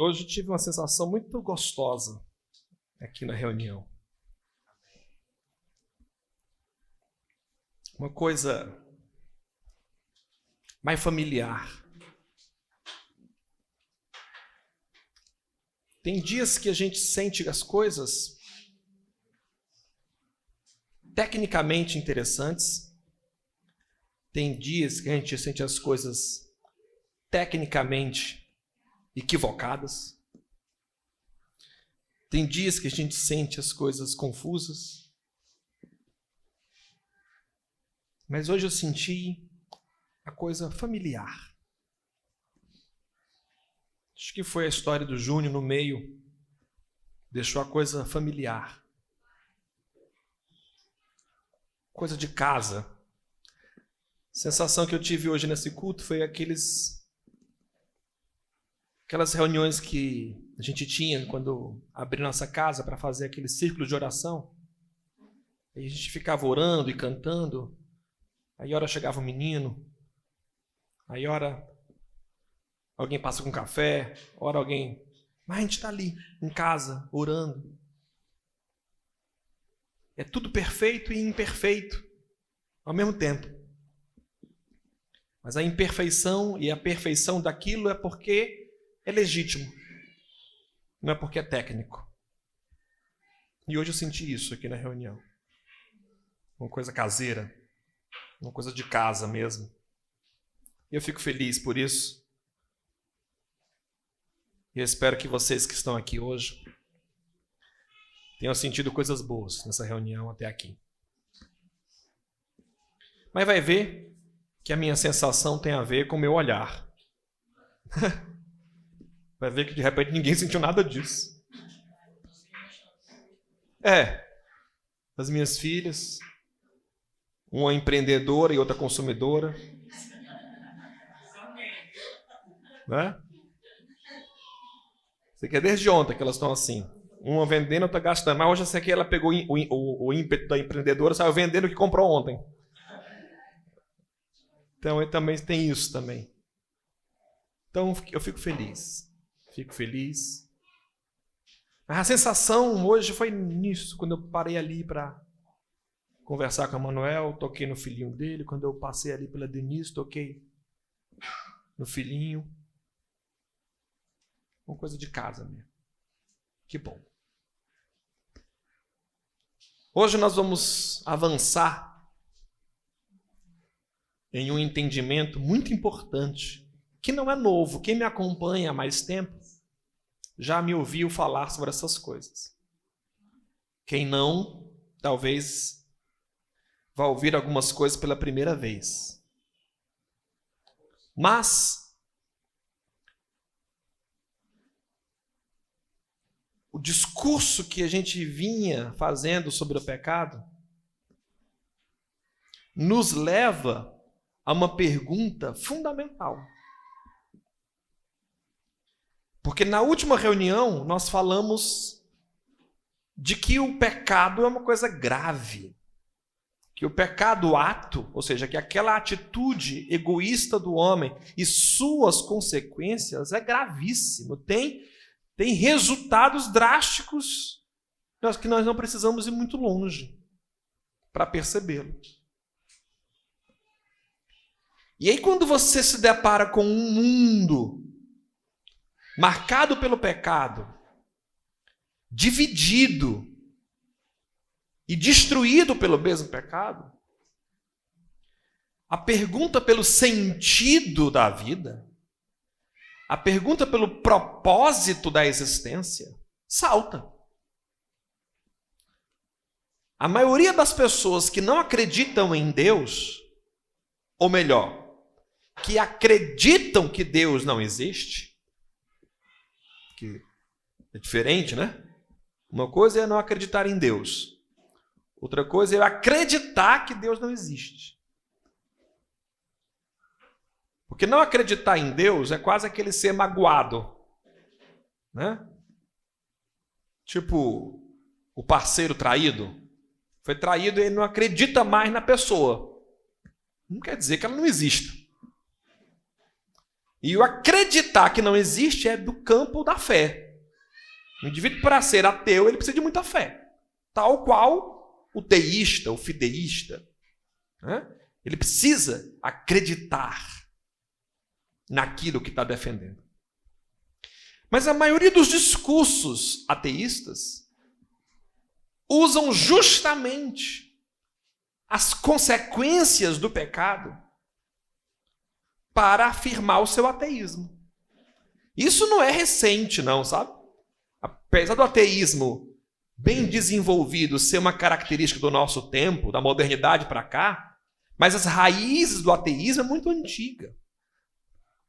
Hoje tive uma sensação muito gostosa aqui na reunião. Uma coisa mais familiar. Tem dias que a gente sente as coisas tecnicamente interessantes. Tem dias que a gente sente as coisas tecnicamente equivocadas. Tem dias que a gente sente as coisas confusas. Mas hoje eu senti a coisa familiar. Acho que foi a história do Júnior no meio. Deixou a coisa familiar. Coisa de casa. A sensação que eu tive hoje nesse culto foi aquelas reuniões que a gente tinha quando abri nossa casa para fazer aquele círculo de oração. Aí a gente ficava orando e cantando. Aí hora chegava um menino. Aí hora alguém passa com café. Hora alguém... Mas a gente está ali, em casa, orando. É tudo perfeito e imperfeito ao mesmo tempo. Mas a imperfeição e a perfeição daquilo é porque é legítimo, não é porque é técnico. E hoje eu senti isso aqui na reunião. Uma coisa caseira, uma coisa de casa mesmo. E eu fico feliz por isso. E eu espero que vocês que estão aqui hoje tenham sentido coisas boas nessa reunião até aqui. Mas vai ver que a minha sensação tem a ver com o meu olhar. Vai ver que de repente ninguém sentiu nada disso. As minhas filhas, uma empreendedora e outra consumidora. Né? Isso aqui é desde ontem que elas estão assim. Uma vendendo, outra gastando. Mas hoje essa aqui ela pegou o ímpeto da empreendedora, saiu vendendo o que comprou ontem. Então também tem isso também. Então eu fico feliz. Fico feliz. A sensação hoje foi nisso, quando eu parei ali para conversar com o Manuel, toquei no filhinho dele. Quando eu passei ali pela Denise, toquei no filhinho. Uma coisa de casa mesmo. Que bom. Hoje nós vamos avançar em um entendimento muito importante, que não é novo. Quem me acompanha há mais tempo já me ouviu falar sobre essas coisas. Quem não, talvez vá ouvir algumas coisas pela primeira vez. Mas o discurso que a gente vinha fazendo sobre o pecado nos leva a uma pergunta fundamental. Porque na última reunião nós falamos de que o pecado é uma coisa grave. Que o pecado ato, ou seja, que aquela atitude egoísta do homem e suas consequências é gravíssimo. Tem resultados drásticos que nós não precisamos ir muito longe para percebê-lo. E aí quando você se depara com um mundo marcado pelo pecado, dividido e destruído pelo mesmo pecado, a pergunta pelo sentido da vida, a pergunta pelo propósito da existência, salta. A maioria das pessoas que não acreditam em Deus, ou melhor, que acreditam que Deus não existe, que é diferente, né? Uma coisa é não acreditar em Deus. Outra coisa é acreditar que Deus não existe. Porque não acreditar em Deus é quase aquele ser magoado, né? Tipo, o parceiro traído. Foi traído e ele não acredita mais na pessoa. Não quer dizer que ela não exista. E o acreditar que não existe é do campo da fé. O indivíduo, para ser ateu, ele precisa de muita fé. Tal qual o teísta, o fideísta. Né? Ele precisa acreditar naquilo que está defendendo. Mas a maioria dos discursos ateístas usam justamente as consequências do pecado para afirmar o seu ateísmo. Isso não é recente, não, sabe? Apesar do ateísmo bem desenvolvido ser uma característica do nosso tempo, da modernidade para cá, mas as raízes do ateísmo é muito antiga.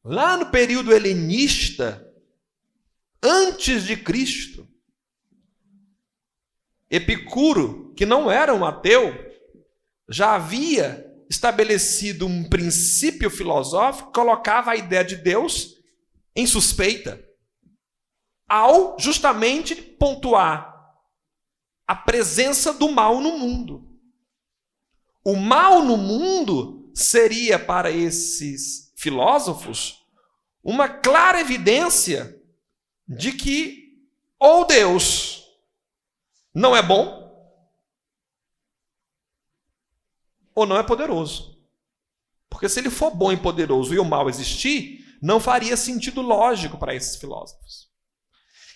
Lá no período helenista, antes de Cristo, Epicuro, que não era um ateu, já havia estabelecido um princípio filosófico que colocava a ideia de Deus em suspeita, ao justamente pontuar a presença do mal no mundo. O mal no mundo seria, para esses filósofos, uma clara evidência de que ou Deus não é bom, ou não é poderoso. Porque se ele for bom e poderoso e o mal existir, não faria sentido lógico para esses filósofos.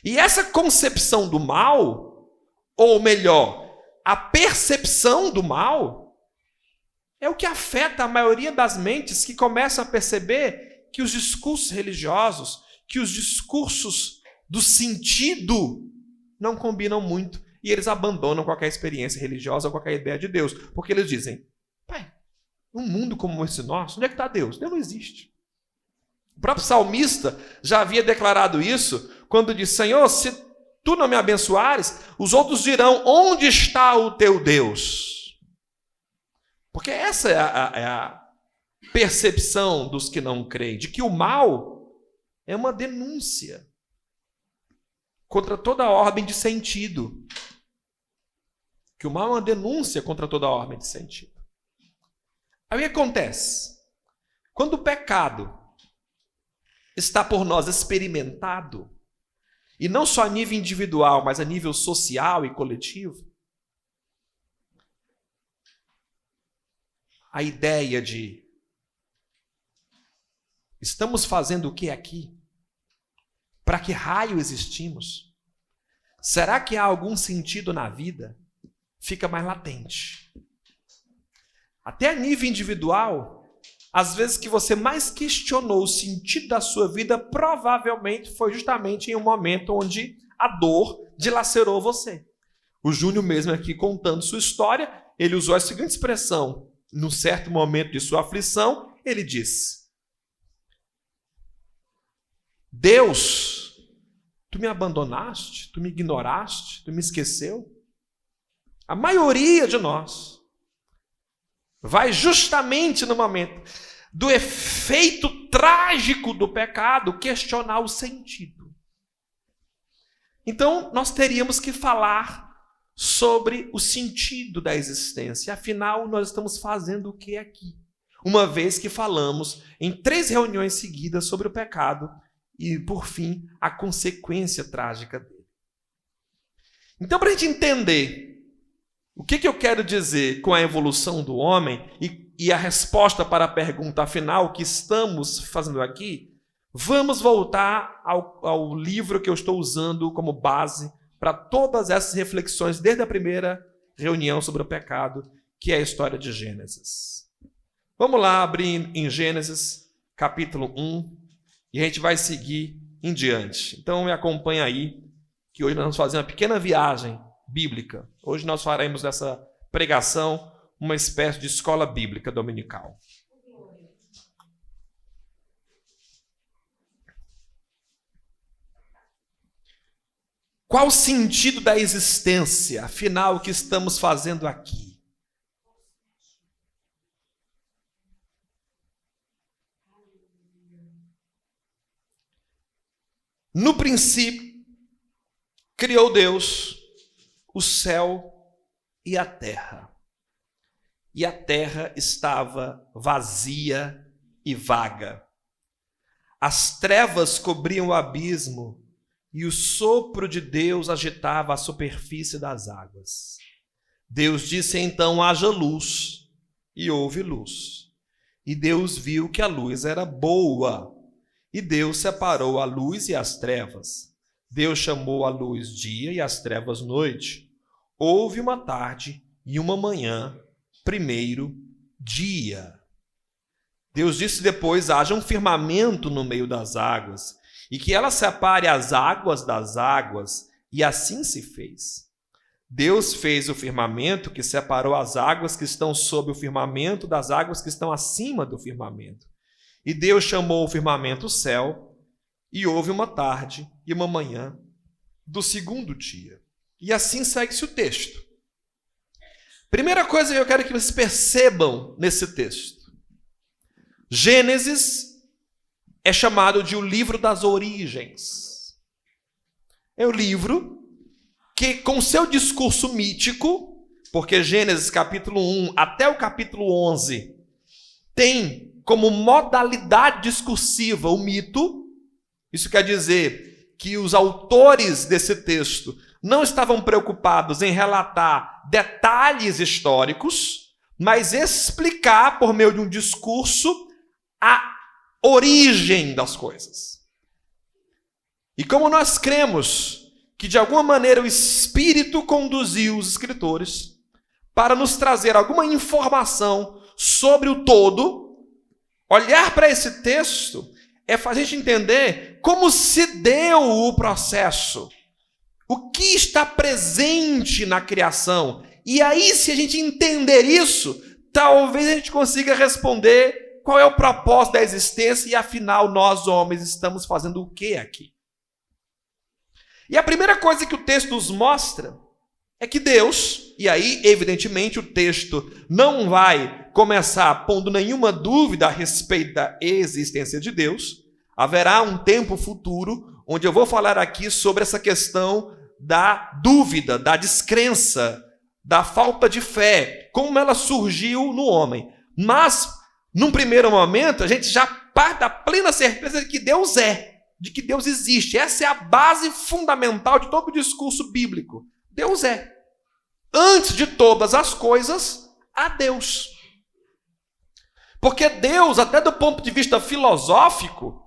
E essa concepção do mal, ou melhor, a percepção do mal, é o que afeta a maioria das mentes que começam a perceber que os discursos religiosos, que os discursos do sentido não combinam muito e eles abandonam qualquer experiência religiosa ou qualquer ideia de Deus. Porque eles dizem, pai, num mundo como esse nosso, onde é que está Deus? Deus não existe. O próprio salmista já havia declarado isso quando disse, Senhor, se tu não me abençoares, os outros dirão, onde está o teu Deus? Porque essa é a percepção dos que não creem, de que o mal é uma denúncia contra toda a ordem de sentido. Que o mal é uma denúncia contra toda a ordem de sentido. Aí o que acontece? Quando o pecado está por nós experimentado, e não só a nível individual, mas a nível social e coletivo, a ideia de estamos fazendo o que aqui? Para que raio existimos? Será que há algum sentido na vida? Fica mais latente. Até a nível individual, às vezes que você mais questionou o sentido da sua vida, provavelmente foi justamente em um momento onde a dor dilacerou você. O Júnior mesmo aqui contando sua história, ele usou a seguinte expressão, num certo momento de sua aflição, ele disse, Deus, tu me abandonaste, tu me ignoraste, tu me esqueceu? A maioria de nós vai justamente no momento do efeito trágico do pecado questionar o sentido. Então, nós teríamos que falar sobre o sentido da existência. Afinal, nós estamos fazendo o que aqui? Uma vez que falamos em 3 reuniões seguidas sobre o pecado e, por fim, a consequência trágica dele. Então, para a gente entender o que eu quero dizer com a evolução do homem e a resposta para a pergunta, afinal, o que estamos fazendo aqui, vamos voltar ao livro que eu estou usando como base para todas essas reflexões, desde a primeira reunião sobre o pecado, que é a história de Gênesis. Vamos lá abrir em Gênesis, capítulo 1, e a gente vai seguir em diante. Então me acompanha aí, que hoje nós vamos fazer uma pequena viagem bíblica. Hoje nós faremos dessa pregação uma espécie de escola bíblica dominical. Qual o sentido da existência? Afinal, o que estamos fazendo aqui? No princípio, criou Deus o céu e a terra. E a terra estava vazia e vaga. As trevas cobriam o abismo e o sopro de Deus agitava a superfície das águas. Deus disse então: haja luz, e houve luz. E Deus viu que a luz era boa, e Deus separou a luz e as trevas. Deus chamou a luz dia e as trevas noite. Houve uma tarde e uma manhã, primeiro dia. Deus disse depois: haja um firmamento no meio das águas, e que ela separe as águas das águas, e assim se fez. Deus fez o firmamento que separou as águas que estão sob o firmamento das águas que estão acima do firmamento. E Deus chamou o firmamento céu, e houve uma tarde e uma manhã do segundo dia. E assim segue-se o texto. Primeira coisa que eu quero que vocês percebam nesse texto: Gênesis é chamado de o livro das origens. É o livro que, com seu discurso mítico, porque Gênesis capítulo 1 até o capítulo 11 tem como modalidade discursiva o mito. Isso quer dizer que os autores desse texto não estavam preocupados em relatar detalhes históricos, mas explicar, por meio de um discurso, a origem das coisas. E como nós cremos que de alguma maneira o Espírito conduziu os escritores para nos trazer alguma informação sobre o todo, olhar para esse texto é fazer a gente entender como se deu o processo, o que está presente na criação. E aí, se a gente entender isso, talvez a gente consiga responder qual é o propósito da existência e, afinal, nós, homens, estamos fazendo o que aqui? E a primeira coisa que o texto nos mostra é que Deus, e aí, evidentemente, o texto não vai começar pondo nenhuma dúvida a respeito da existência de Deus. Haverá um tempo futuro onde eu vou falar aqui sobre essa questão da dúvida, da descrença, da falta de fé, como ela surgiu no homem. Mas, num primeiro momento, a gente já parte da plena certeza de que Deus é, de que Deus existe. Essa é a base fundamental de todo o discurso bíblico. Deus é. Antes de todas as coisas, há Deus. Porque Deus, até do ponto de vista filosófico,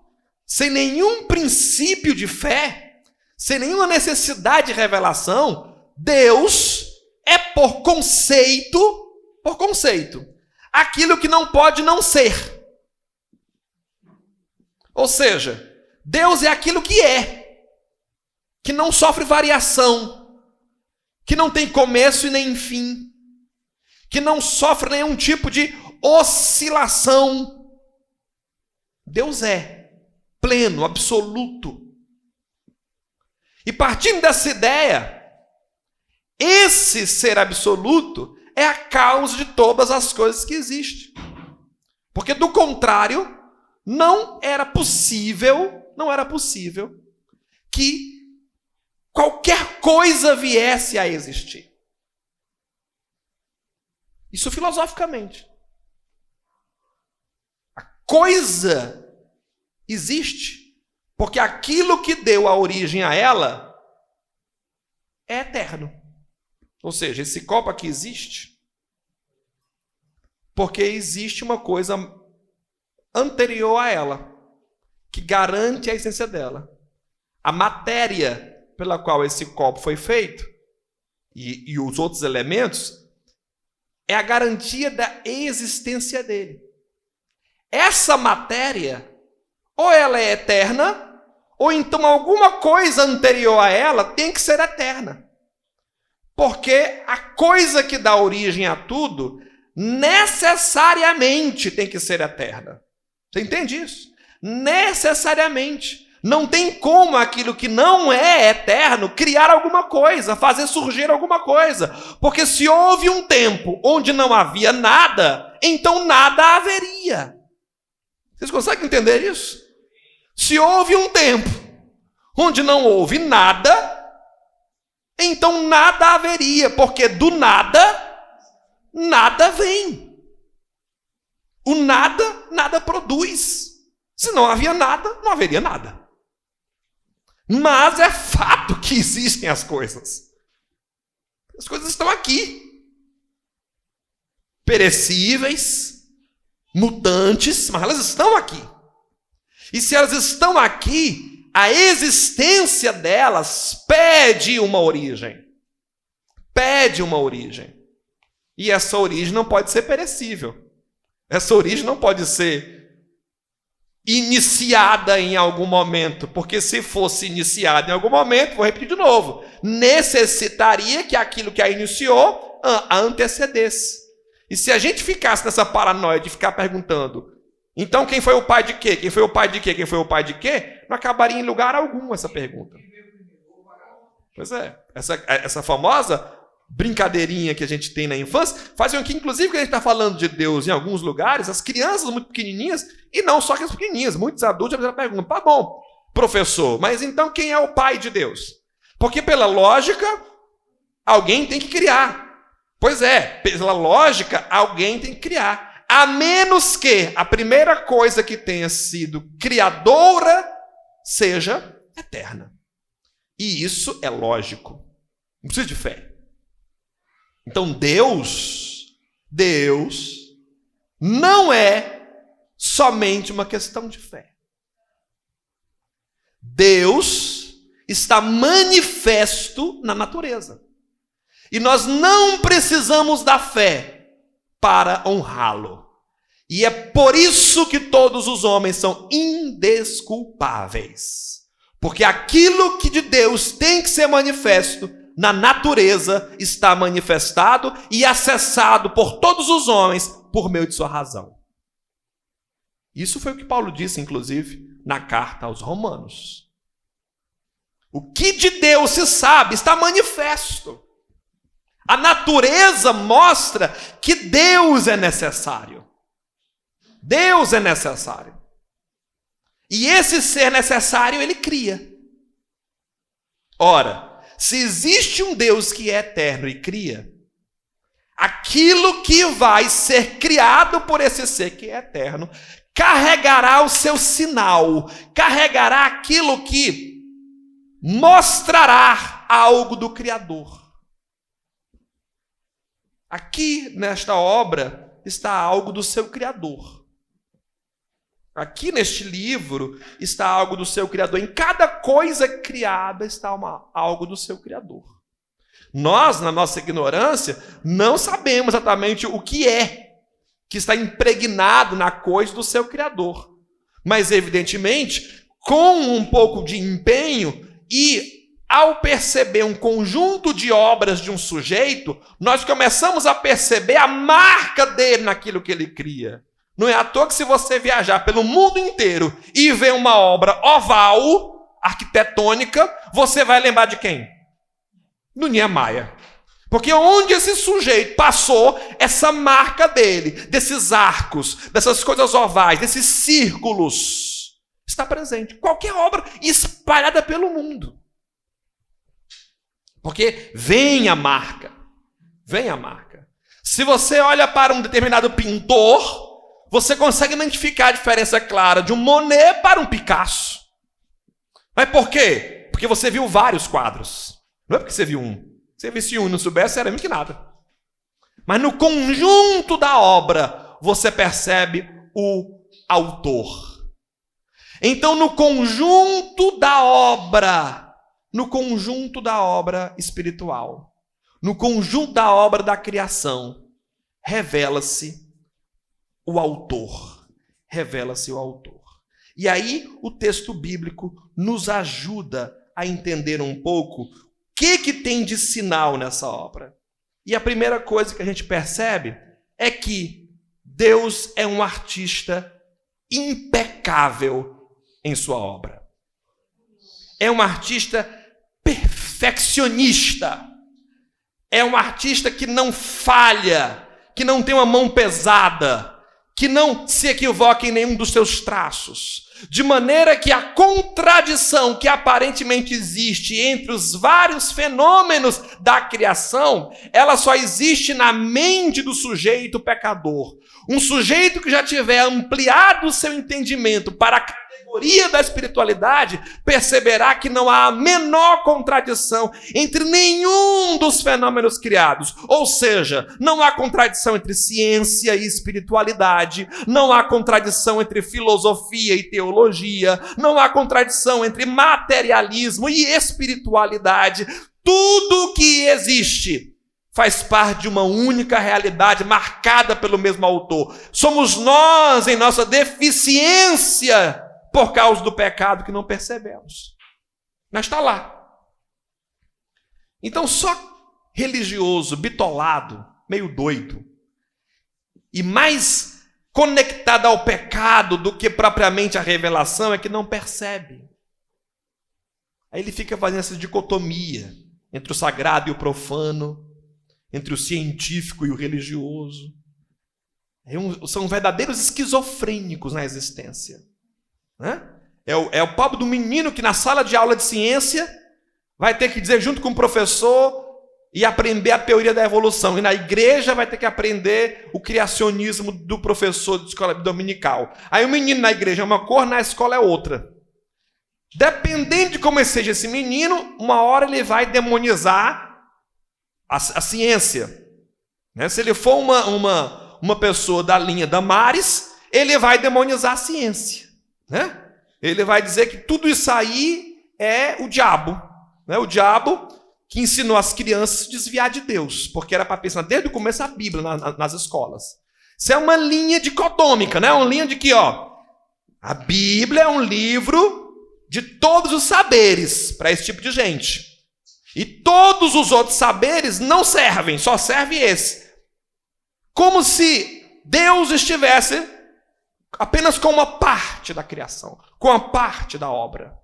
sem nenhum princípio de fé, sem nenhuma necessidade de revelação, Deus é por conceito, aquilo que não pode não ser. Ou seja, Deus é aquilo que não sofre variação, que não tem começo e nem fim, que não sofre nenhum tipo de oscilação. Deus é pleno, absoluto. E partindo dessa ideia, esse ser absoluto é a causa de todas as coisas que existem. Porque, do contrário, não era possível que qualquer coisa viesse a existir. Isso filosoficamente. A coisa existe porque aquilo que deu a origem a ela é eterno. Ou seja, esse copo aqui existe porque existe uma coisa anterior a ela, que garante a essência dela. A matéria pela qual esse copo foi feito e os outros elementos é a garantia da existência dele. Essa matéria, ou ela é eterna, ou então alguma coisa anterior a ela tem que ser eterna. Porque a coisa que dá origem a tudo necessariamente tem que ser eterna. Você entende isso? Necessariamente. Não tem como aquilo que não é eterno criar alguma coisa, fazer surgir alguma coisa. Porque se houve um tempo onde não havia nada, então nada haveria. Vocês conseguem entender isso? Se houve um tempo onde não houve nada, então nada haveria, porque do nada, nada vem. O nada, nada produz. Se não havia nada, não haveria nada. Mas é fato que existem as coisas. As coisas estão aqui. Perecíveis, mutantes, mas elas estão aqui. E se elas estão aqui, a existência delas pede uma origem. Pede uma origem. E essa origem não pode ser perecível. Essa origem não pode ser iniciada em algum momento, porque se fosse iniciada em algum momento, vou repetir de novo, necessitaria que aquilo que a iniciou a antecedesse. E se a gente ficasse nessa paranoia de ficar perguntando, então quem foi o pai de quê? Quem foi o pai de quê? Quem foi o pai de quê? Não acabaria em lugar algum essa pergunta. Pois é, essa famosa brincadeirinha que a gente tem na infância, faz com que, inclusive, quando a gente está falando de Deus em alguns lugares, as crianças muito pequenininhas, e não só as pequenininhas, muitos adultos já perguntam, tá bom, professor, mas então quem é o pai de Deus? Porque pela lógica, alguém tem que criar. Pois é, pela lógica, alguém tem que criar. A menos que a primeira coisa que tenha sido criadora seja eterna. E isso é lógico. Não precisa de fé. Então Deus não é somente uma questão de fé. Deus está manifesto na natureza. E nós não precisamos da fé para honrá-lo. E é por isso que todos os homens são indesculpáveis. Porque aquilo que de Deus tem que ser manifesto na natureza está manifestado e acessado por todos os homens por meio de sua razão. Isso foi o que Paulo disse, inclusive, na carta aos Romanos. O que de Deus se sabe está manifesto. A natureza mostra que Deus é necessário. Deus é necessário. E esse ser necessário, ele cria. Ora, se existe um Deus que é eterno e cria, aquilo que vai ser criado por esse ser que é eterno, carregará o seu sinal, carregará aquilo que mostrará algo do Criador. Aqui, nesta obra, está algo do seu Criador. Aqui neste livro está algo do seu Criador. Em cada coisa criada está algo do seu Criador. Nós, na nossa ignorância, não sabemos exatamente o que está impregnado na coisa do seu Criador. Mas, evidentemente, com um pouco de empenho e ao perceber um conjunto de obras de um sujeito, nós começamos a perceber a marca dele naquilo que ele cria. Não é à toa que se você viajar pelo mundo inteiro e ver uma obra oval, arquitetônica, você vai lembrar de quem? Do Niemeyer. Porque onde esse sujeito passou, essa marca dele, desses arcos, dessas coisas ovais, desses círculos, está presente. Qualquer obra espalhada pelo mundo. Porque vem a marca. Vem a marca. Se você olha para um determinado pintor, você consegue identificar a diferença clara de um Monet para um Picasso. Mas por quê? Porque você viu vários quadros. Não é porque você viu um. Se você visse um e não soubesse, era menos que nada. Mas no conjunto da obra, você percebe o autor. Então, no conjunto da obra espiritual, no conjunto da obra da criação, revela-se o autor. Revela-se o autor. E aí o texto bíblico nos ajuda a entender um pouco o que tem de sinal nessa obra. E a primeira coisa que a gente percebe é que Deus é um artista impecável em sua obra. É um artista perfeccionista. É um artista que não falha, que não tem uma mão pesada, que não se equivoque em nenhum dos seus traços, de maneira que a contradição que aparentemente existe entre os vários fenômenos da criação, ela só existe na mente do sujeito pecador. Um sujeito que já tiver ampliado o seu entendimento para a categoria da espiritualidade, perceberá que não há a menor contradição entre nenhum dos fenômenos criados. Ou seja, não há contradição entre ciência e espiritualidade, não há contradição entre filosofia e teologia, não há contradição entre materialismo e espiritualidade. Tudo que existe faz parte de uma única realidade marcada pelo mesmo autor. Somos nós, em nossa deficiência, por causa do pecado, que não percebemos. Mas está lá. Então, só religioso, bitolado, meio doido, e mais conectado ao pecado do que propriamente à revelação, é que não percebe. Aí ele fica fazendo essa dicotomia entre o sagrado e o profano, entre o científico e o religioso. São verdadeiros esquizofrênicos na existência. É o pobre do menino que na sala de aula de ciência vai ter que dizer junto com o professor e aprender a teoria da evolução. E na igreja vai ter que aprender o criacionismo do professor de escola dominical. Aí o menino na igreja é uma cor, na escola é outra. Dependendo de como seja esse menino, uma hora ele vai demonizar a ciência. Se ele for uma pessoa da linha Damares, ele vai demonizar a ciência. Ele vai dizer que tudo isso aí é o diabo. O diabo que ensinou as crianças a se desviar de Deus, porque era para pensar desde o começo a Bíblia nas escolas. Isso é uma linha dicotômica, uma linha de que a Bíblia é um livro de todos os saberes para esse tipo de gente. E todos os outros saberes não servem, só serve esse. Como se Deus estivesse apenas com uma parte da criação, com a parte da obra.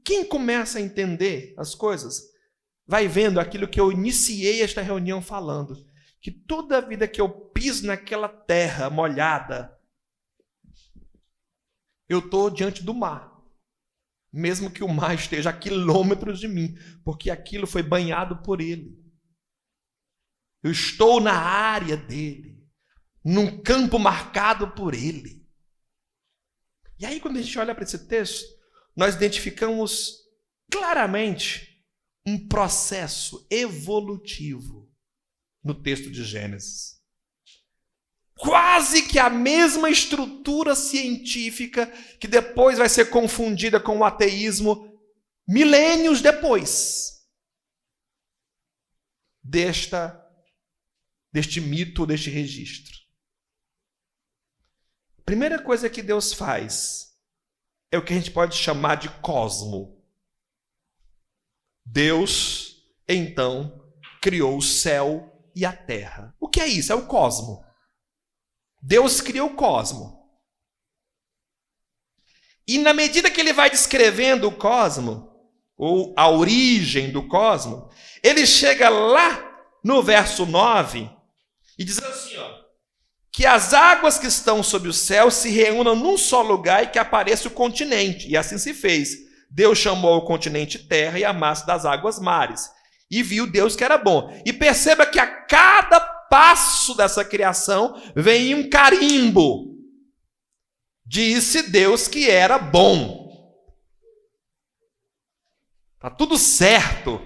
Quem começa a entender as coisas, vai vendo aquilo que eu iniciei esta reunião falando, que toda vida que eu piso naquela terra molhada, eu estou diante do mar. Mesmo que o mar esteja a quilômetros de mim, porque aquilo foi banhado por ele. Eu estou na área dele, num campo marcado por ele. E aí, quando a gente olha para esse texto, nós identificamos claramente um processo evolutivo no texto de Gênesis. Quase que a mesma estrutura científica que depois vai ser confundida com o ateísmo milênios depois deste mito, deste registro. A primeira coisa que Deus faz é o que a gente pode chamar de cosmo. Deus, então, criou o céu e a terra. O que é isso? É o cosmo. Deus criou o cosmo. E na medida que ele vai descrevendo o cosmo, ou a origem do cosmo, ele chega lá no verso 9 e diz assim, que as águas que estão sob o céu se reúnam num só lugar e que apareça o continente. E assim se fez. Deus chamou o continente terra e a massa das águas mares. E viu Deus que era bom. E perceba que a cada passo dessa criação vem um carimbo. Disse Deus que era bom. Está tudo certo.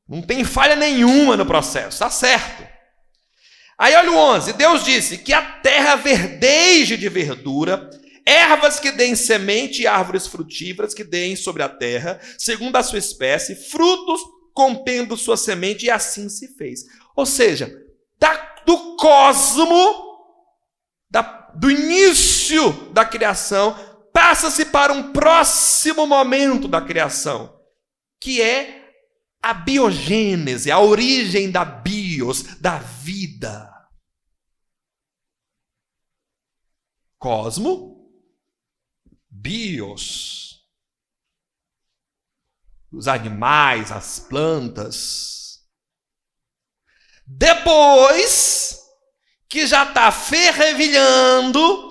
Não tem falha nenhuma no processo. Está certo. Aí olha o 11. Deus disse que a terra verdeje de verdura, ervas que deem semente e árvores frutíferas que deem sobre a terra, segundo a sua espécie, frutos contendo sua semente, e assim se fez. Ou seja, do cosmo, do início da criação, passa-se para um próximo momento da criação, que é a biogênese, a origem da bios, da vida. Cosmo, bios. Os animais, as plantas. Depois que já está fervilhando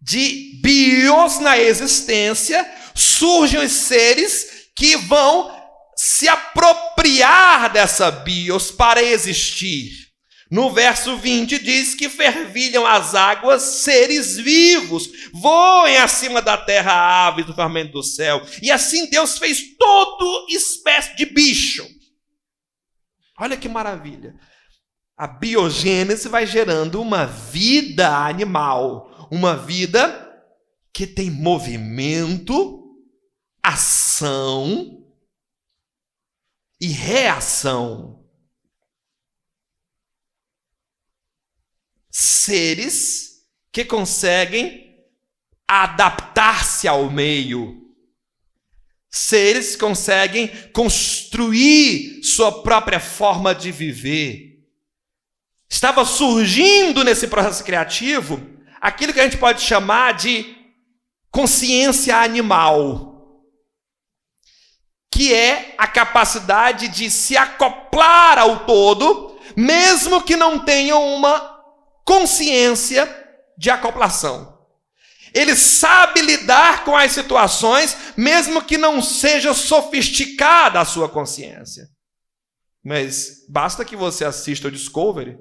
de bios na existência, surgem os seres que vão se apropriar dessa bios para existir. No verso 20 diz que fervilham as águas seres vivos, voem acima da terra aves do firmamento do céu. E assim Deus fez toda espécie de bicho. Olha que maravilha. A biogênese vai gerando uma vida animal, uma vida que tem movimento, ação e reação. Seres que conseguem adaptar-se ao meio. Seres que conseguem construir sua própria forma de viver. Estava surgindo nesse processo criativo aquilo que a gente pode chamar de consciência animal, que é a capacidade de se acoplar ao todo, mesmo que não tenham uma consciência de acoplação. Ele sabe lidar com as situações, mesmo que não seja sofisticada a sua consciência. Mas basta que você assista o Discovery,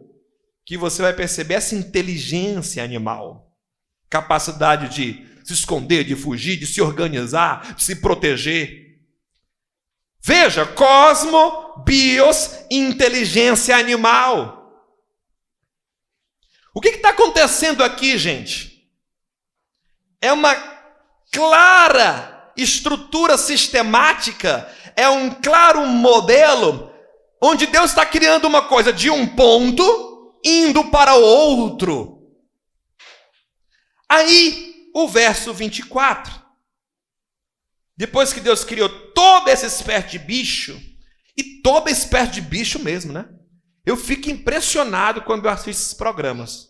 que você vai perceber essa inteligência animal. Capacidade de se esconder, de fugir, de se organizar, de se proteger. Veja, cosmo, bios, inteligência animal. O que está acontecendo aqui, gente? É uma clara estrutura sistemática, é um claro modelo, onde Deus está criando uma coisa de um ponto, indo para o outro. Aí, o verso 24. Depois que Deus criou toda essa espécie de bicho, e toda espécie de bicho mesmo, né? Eu fico impressionado quando eu assisto esses programas.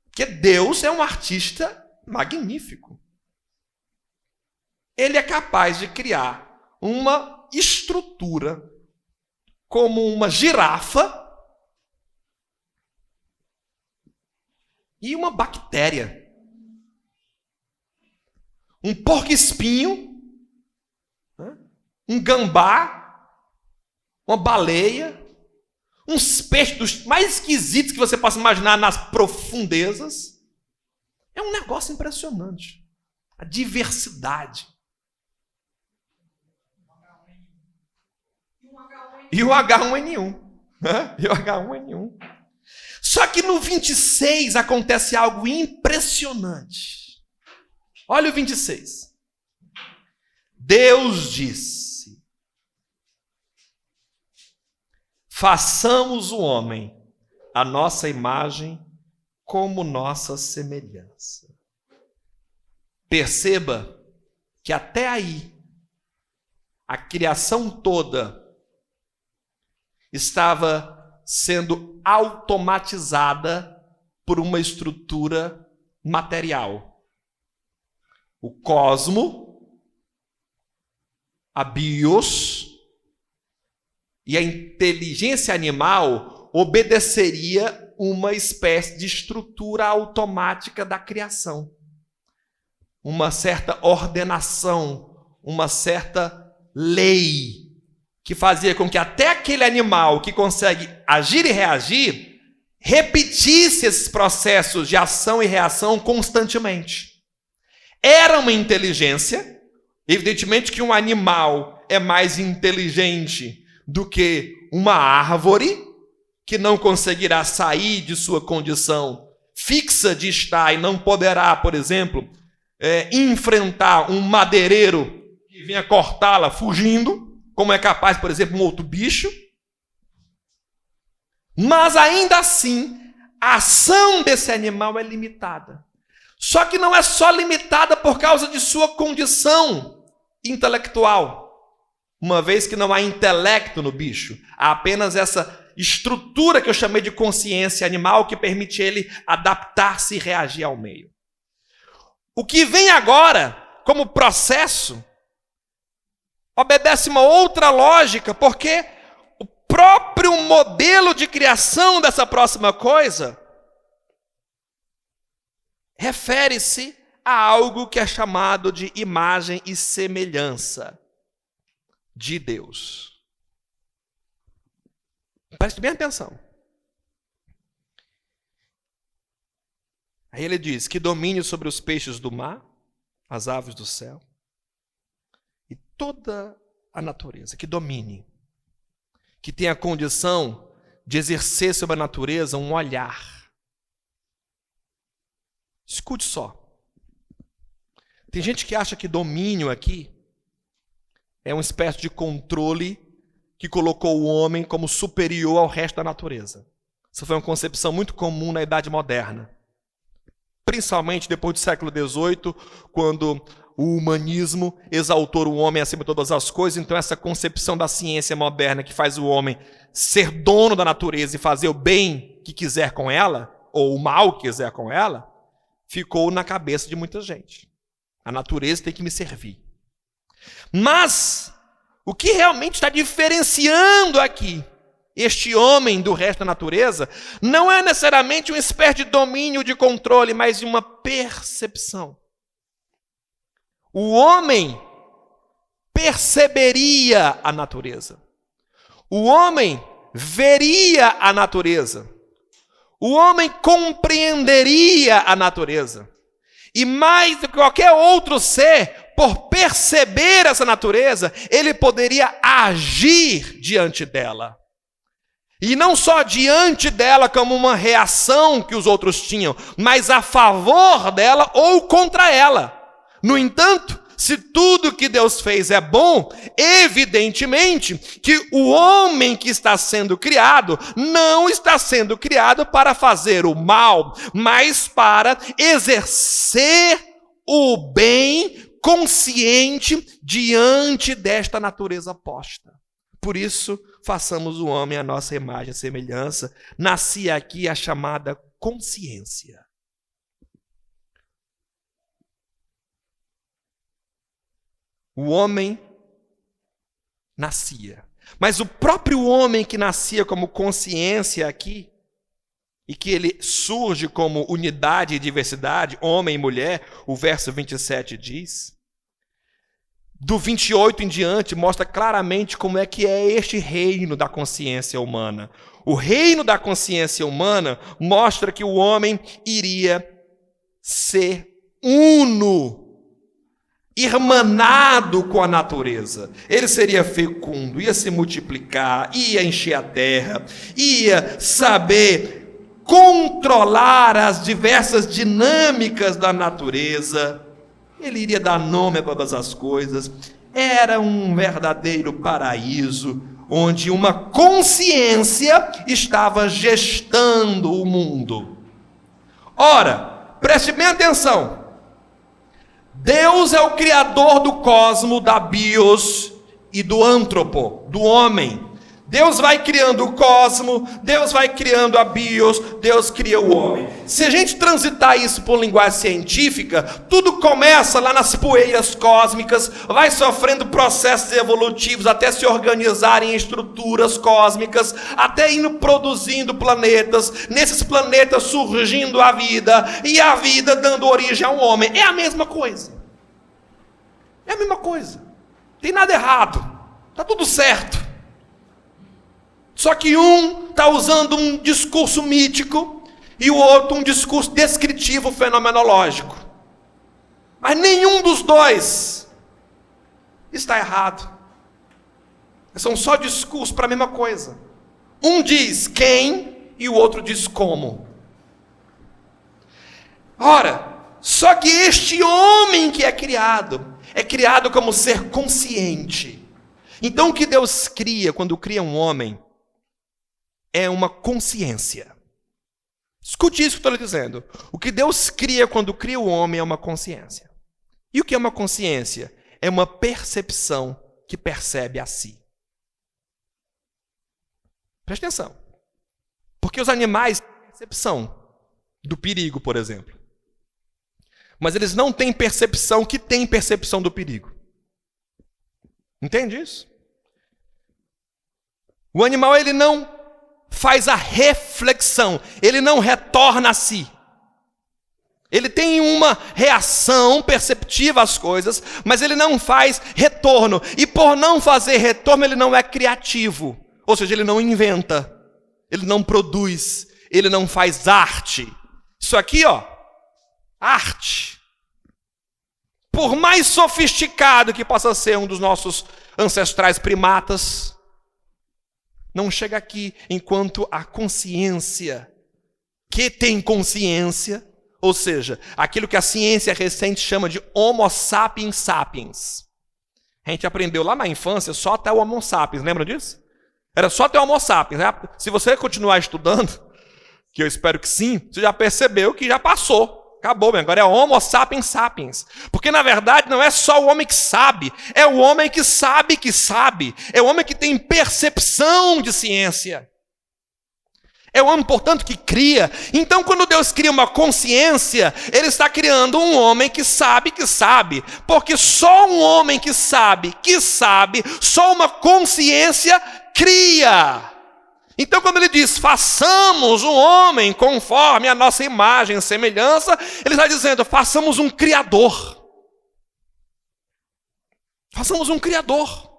Porque Deus é um artista magnífico. Ele é capaz de criar uma estrutura como uma girafa e uma bactéria. Um porco-espinho, um gambá, uma baleia, uns peixes dos mais esquisitos que você possa imaginar nas profundezas. É um negócio impressionante. A diversidade. E o H1N1. E o H1N1. Só que no 26 acontece algo impressionante. Olha o 26. Deus disse: façamos o homem à nossa imagem, como nossa semelhança. Perceba que até aí a criação toda estava sendo automatizada por uma estrutura material. O cosmo, a bios e a inteligência animal obedeceria uma espécie de estrutura automática da criação. Uma certa ordenação, uma certa lei, que fazia com que até aquele animal que consegue agir e reagir, repetisse esses processos de ação e reação constantemente. Era uma inteligência, evidentemente que um animal é mais inteligente do que uma árvore, que não conseguirá sair de sua condição fixa de estar e não poderá, por exemplo, enfrentar um madeireiro que venha cortá-la fugindo, como é capaz, por exemplo, um outro bicho. Mas ainda assim, a ação desse animal é limitada. Só que não é só limitada por causa de sua condição intelectual. Uma vez que não há intelecto no bicho, há apenas essa estrutura que eu chamei de consciência animal que permite ele adaptar-se e reagir ao meio. O que vem agora, como processo, obedece uma outra lógica, porque o próprio modelo de criação dessa próxima coisa refere-se a algo que é chamado de imagem e semelhança de Deus. Preste bem atenção. Aí ele diz que domine sobre os peixes do mar, as aves do céu e toda a natureza, que domine, que tenha a condição de exercer sobre a natureza um olhar. Escute só. Tem gente que acha que domínio aqui é uma espécie de controle que colocou o homem como superior ao resto da natureza. Essa foi uma concepção muito comum na Idade Moderna. Principalmente depois do século XVIII, quando o humanismo exaltou o homem acima de todas as coisas. Então essa concepção da ciência moderna que faz o homem ser dono da natureza e fazer o bem que quiser com ela, ou o mal que quiser com ela, ficou na cabeça de muita gente. A natureza tem que me servir. Mas o que realmente está diferenciando aqui este homem do resto da natureza não é necessariamente uma espécie de domínio, de controle, mas de uma percepção. O homem perceberia a natureza. O homem veria a natureza. O homem compreenderia a natureza. E mais do que qualquer outro ser, por perceber essa natureza, ele poderia agir diante dela. E não só diante dela como uma reação que os outros tinham, mas a favor dela ou contra ela. No entanto, se tudo que Deus fez é bom, evidentemente que o homem que está sendo criado não está sendo criado para fazer o mal, mas para exercer o bem consciente diante desta natureza posta. Por isso, façamos o homem a nossa imagem e semelhança. Nascia aqui a chamada consciência. O homem nascia. Mas o próprio homem que nascia como consciência aqui, e que ele surge como unidade e diversidade, homem e mulher, o verso 27 diz. Do 28 em diante, mostra claramente como é que é este reino da consciência humana. O reino da consciência humana mostra que o homem iria ser uno, irmanado com a natureza. Ele seria fecundo, ia se multiplicar, ia encher a terra, ia saber controlar as diversas dinâmicas da natureza. Ele iria dar nome a todas as coisas. Era um verdadeiro paraíso, onde uma consciência estava gestando o mundo. Ora, preste bem atenção. Deus é o criador do cosmo, da bios e do antropo, do homem. Deus vai criando o cosmo, Deus vai criando a bios, Deus cria o homem. Se a gente transitar isso por linguagem científica, tudo começa lá nas poeiras cósmicas, vai sofrendo processos evolutivos até se organizar em estruturas cósmicas, até indo produzindo planetas, nesses planetas surgindo a vida, e a vida dando origem ao homem. É a mesma coisa. É a mesma coisa. Não tem nada errado. Está tudo certo. Só que um está usando um discurso mítico e o outro um discurso descritivo fenomenológico. Mas nenhum dos dois está errado. São só discursos para a mesma coisa. Um diz quem e o outro diz como. Ora, só que este homem que é criado como ser consciente. Então o que Deus cria quando cria um homem é uma consciência. Escute isso que eu estou lhe dizendo. O que Deus cria quando cria o homem é uma consciência. E o que é uma consciência? É uma percepção que percebe a si. Preste atenção. Porque os animais têm percepção do perigo, por exemplo. Mas eles não têm percepção que tem percepção do perigo. Entende isso? O animal, ele não faz a reflexão, ele não retorna a si. Ele tem uma reação perceptiva às coisas, mas ele não faz retorno. E por não fazer retorno, ele não é criativo. Ou seja, ele não inventa, ele não produz, ele não faz arte. Isso aqui, ó, arte. Por mais sofisticado que possa ser um dos nossos ancestrais primatas, não chega aqui enquanto a consciência, que tem consciência, ou seja, aquilo que a ciência recente chama de Homo sapiens sapiens. A gente aprendeu lá na infância só até o Homo sapiens, lembra disso? Era só até o Homo sapiens. Né? Se você continuar estudando, que eu espero que sim, você já percebeu que já passou. Acabou, meu. Agora é Homo sapiens sapiens. Porque na verdade não é só o homem que sabe, é o homem que sabe que sabe. É o homem que tem percepção de ciência. É o homem, portanto, que cria. Então, quando Deus cria uma consciência, Ele está criando um homem que sabe que sabe. Porque só um homem que sabe, só uma consciência cria. Então, quando Ele diz, façamos um homem conforme a nossa imagem e semelhança, Ele está dizendo, façamos um criador. Façamos um criador.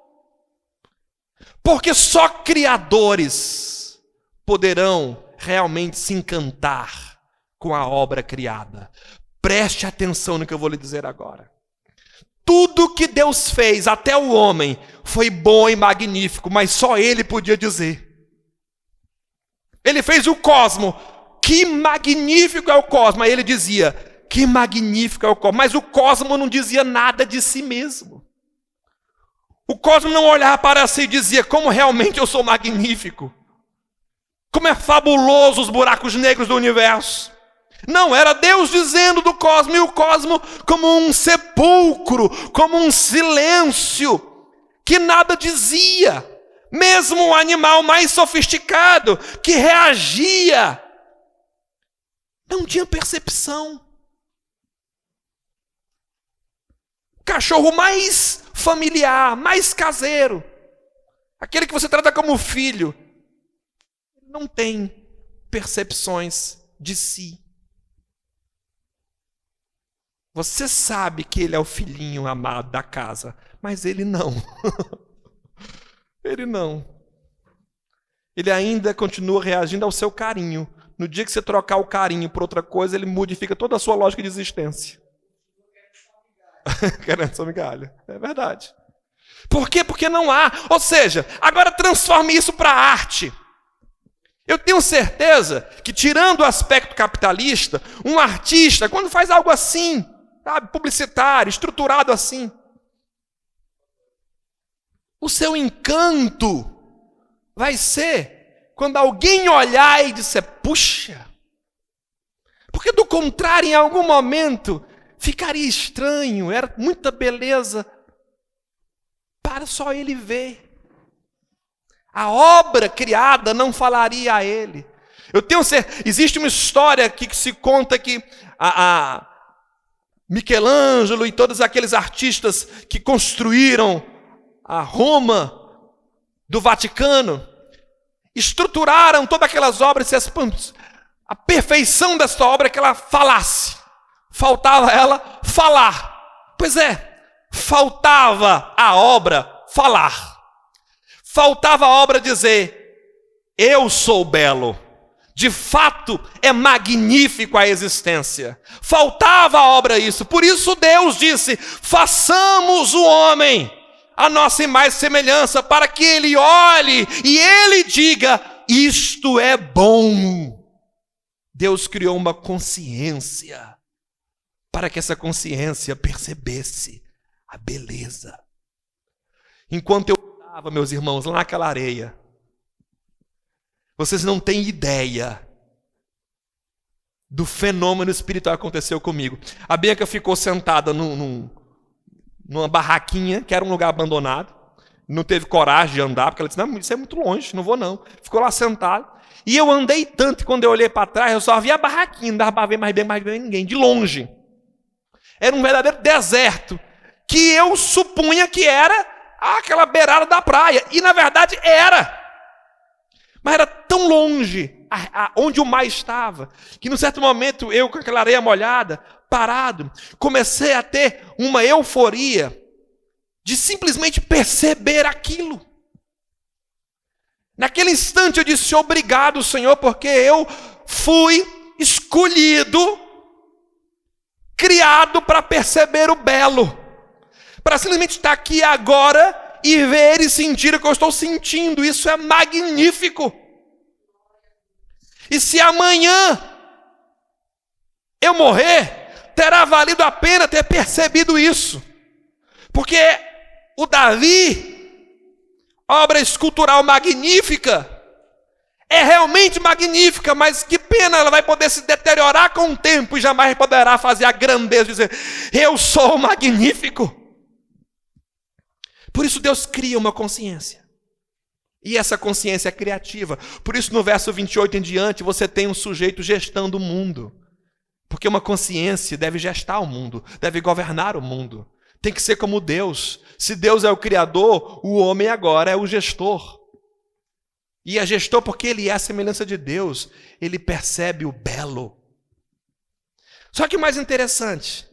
Porque só criadores poderão realmente se encantar com a obra criada. Preste atenção no que eu vou lhe dizer agora. Tudo que Deus fez, até o homem, foi bom e magnífico, mas só Ele podia dizer. Ele fez o cosmo. Que magnífico é o cosmo. Aí Ele dizia, que magnífico é o cosmo. Mas o cosmo não dizia nada de si mesmo. O cosmo não olhava para si e dizia, como realmente eu sou magnífico. Como é fabuloso os buracos negros do universo. Não, era Deus dizendo do cosmo, e o cosmo como um sepulcro, como um silêncio, que nada dizia. Mesmo o animal mais sofisticado, que reagia, não tinha percepção. O cachorro mais familiar, mais caseiro, aquele que você trata como filho, não tem percepções de si. Você sabe que ele é o filhinho amado da casa, mas ele não. Ele não. Ele ainda continua reagindo ao seu carinho. No dia que você trocar o carinho por outra coisa, ele modifica toda a sua lógica de existência. Querendo sua migalha. É verdade. Por quê? Porque não há. Ou seja, agora transforme isso para arte. Eu tenho certeza que, tirando o aspecto capitalista, um artista, quando faz algo assim, sabe, publicitário, estruturado assim, o seu encanto vai ser quando alguém olhar e disser, puxa, porque do contrário, em algum momento, ficaria estranho, era muita beleza para só ele ver. A obra criada não falaria a ele. Eu tenho certeza, existe uma história aqui que se conta que a Michelangelo e todos aqueles artistas que construíram a Roma do Vaticano, estruturaram todas aquelas obras, a perfeição desta obra é que ela falasse. Faltava ela falar. Pois é, faltava a obra falar. Faltava a obra dizer, eu sou belo. De fato, é magnífico a existência. Faltava a obra isso. Por isso Deus disse, façamos o homem a nossa imagem e semelhança, para que ele olhe e ele diga, isto é bom. Deus criou uma consciência, para que essa consciência percebesse a beleza. Enquanto eu estava, meus irmãos, lá naquela areia, vocês não têm ideia do fenômeno espiritual que aconteceu comigo. A Bianca ficou sentada numa barraquinha, que era um lugar abandonado. Não teve coragem de andar, porque ela disse, não, isso é muito longe, não vou não. Ficou lá sentada. E eu andei tanto, que quando eu olhei para trás, eu só via a barraquinha, não dava para ver mais bem ninguém, de longe. Era um verdadeiro deserto, que eu supunha que era aquela beirada da praia. E na verdade era. Mas era tão longe onde o mar estava, que num certo momento eu, com aquela areia molhada, parado, comecei a ter uma euforia de simplesmente perceber aquilo. Naquele instante eu disse: obrigado, Senhor, porque eu fui escolhido, criado para perceber o belo, para simplesmente estar aqui agora e ver e sentir o que eu estou sentindo. Isso é magnífico. E se amanhã eu morrer, terá valido a pena ter percebido isso. Porque o Davi, obra escultural magnífica, é realmente magnífica, mas que pena, ela vai poder se deteriorar com o tempo e jamais poderá fazer a grandeza de dizer: eu sou magnífico. Por isso Deus cria uma consciência. E essa consciência é criativa. Por isso no verso 28 em diante você tem um sujeito gestando o mundo. Porque uma consciência deve gestar o mundo, deve governar o mundo. Tem que ser como Deus. Se Deus é o criador, o homem agora é o gestor. E é gestor porque ele é a semelhança de Deus. Ele percebe o belo. Só que o mais interessante,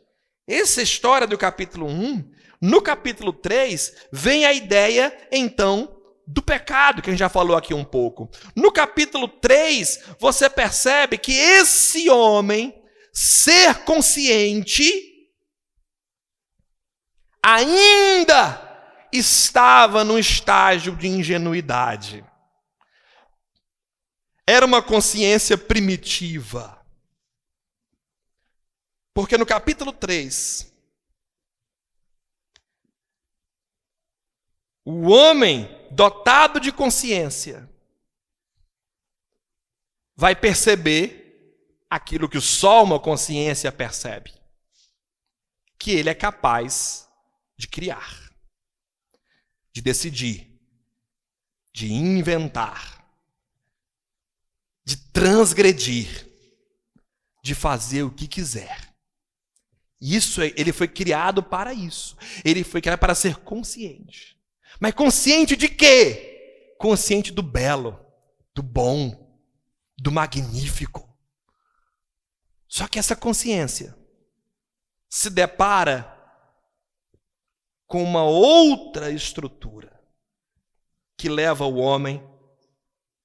essa história do capítulo 1, no capítulo 3, vem a ideia, então, do pecado, que a gente já falou aqui um pouco. No capítulo 3, você percebe que esse homem, ser consciente, ainda estava no estágio de ingenuidade. Era uma consciência primitiva. Porque no capítulo 3, o homem dotado de consciência vai perceber aquilo que só uma consciência percebe: que ele é capaz de criar, de decidir, de inventar, de transgredir, de fazer o que quiser. Ele foi criado para isso. Ele foi criado para ser consciente. Mas consciente de quê? Consciente do belo, do bom, do magnífico. Só que essa consciência se depara com uma outra estrutura que leva o homem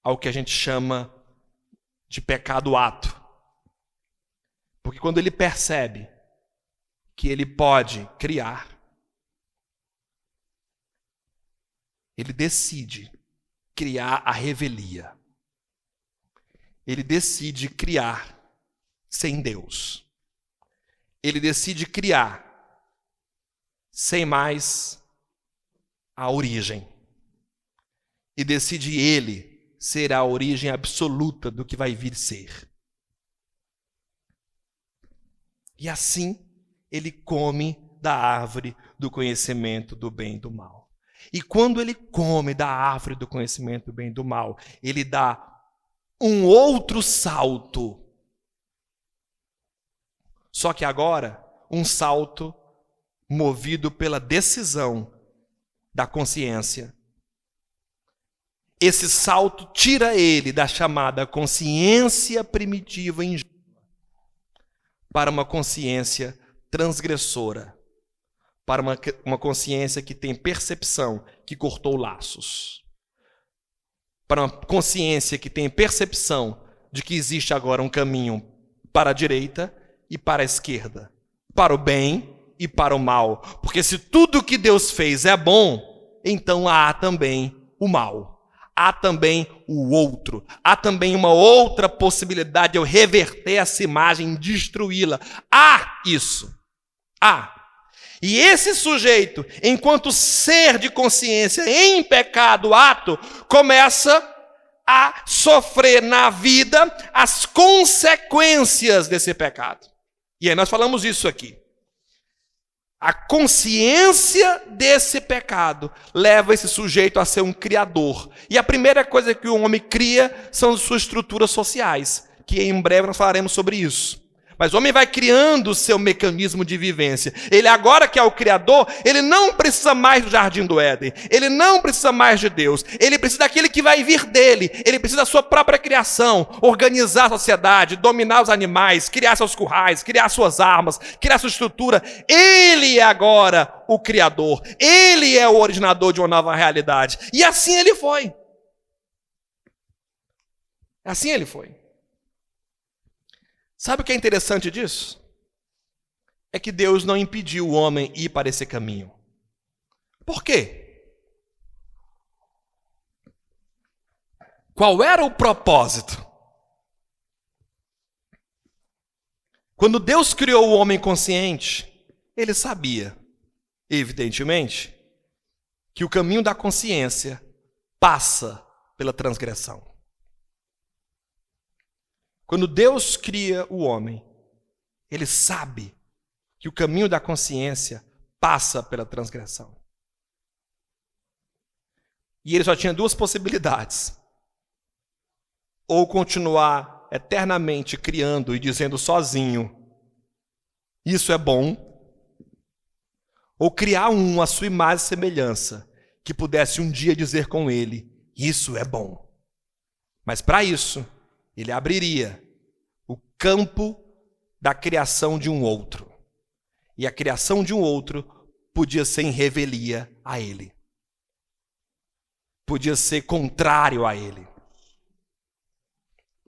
ao que a gente chama de pecado-ato. Porque quando ele percebe que ele pode criar, ele decide criar a revelia. Ele decide criar sem Deus. Ele decide criar sem mais a origem. E decide ele ser a origem absoluta do que vai vir ser. E assim ele come da árvore do conhecimento do bem e do mal. E quando ele come da árvore do conhecimento do bem e do mal, ele dá um outro salto. Só que agora, um salto movido pela decisão da consciência. Esse salto tira ele da chamada consciência primitiva ingênua para uma consciência transgressora, para uma consciência que tem percepção, que cortou laços, para uma consciência que tem percepção de que existe agora um caminho para a direita e para a esquerda, para o bem e para o mal, porque se tudo que Deus fez é bom, então há também o mal. Há também o outro. Há também uma outra possibilidade de eu reverter essa imagem, destruí-la. Há isso. Há. E esse sujeito, enquanto ser de consciência em pecado ato, começa a sofrer na vida as consequências desse pecado. E aí nós falamos isso aqui. A consciência desse pecado leva esse sujeito a ser um criador. E a primeira coisa que o homem cria são as suas estruturas sociais, que em breve nós falaremos sobre isso. Mas o homem vai criando o seu mecanismo de vivência. Ele agora que é o Criador, ele não precisa mais do Jardim do Éden. Ele não precisa mais de Deus. Ele precisa daquele que vai vir dele. Ele precisa da sua própria criação. Organizar a sociedade, dominar os animais, criar seus currais, criar suas armas, criar sua estrutura. Ele é agora o Criador. Ele é o originador de uma nova realidade. E assim ele foi. Assim ele foi. Sabe o que é interessante disso? É que Deus não impediu o homem ir para esse caminho. Por quê? Qual era o propósito? Quando Deus criou o homem consciente, ele sabia, evidentemente, que o caminho da consciência passa pela transgressão. Quando Deus cria o homem, ele sabe que o caminho da consciência passa pela transgressão. E ele só tinha duas possibilidades. Ou continuar eternamente criando e dizendo sozinho, isso é bom. Ou criar um à sua imagem e semelhança, que pudesse um dia dizer com ele, isso é bom. Mas para isso, ele abriria o campo da criação de um outro. E a criação de um outro podia ser em revelia a ele. Podia ser contrário a ele.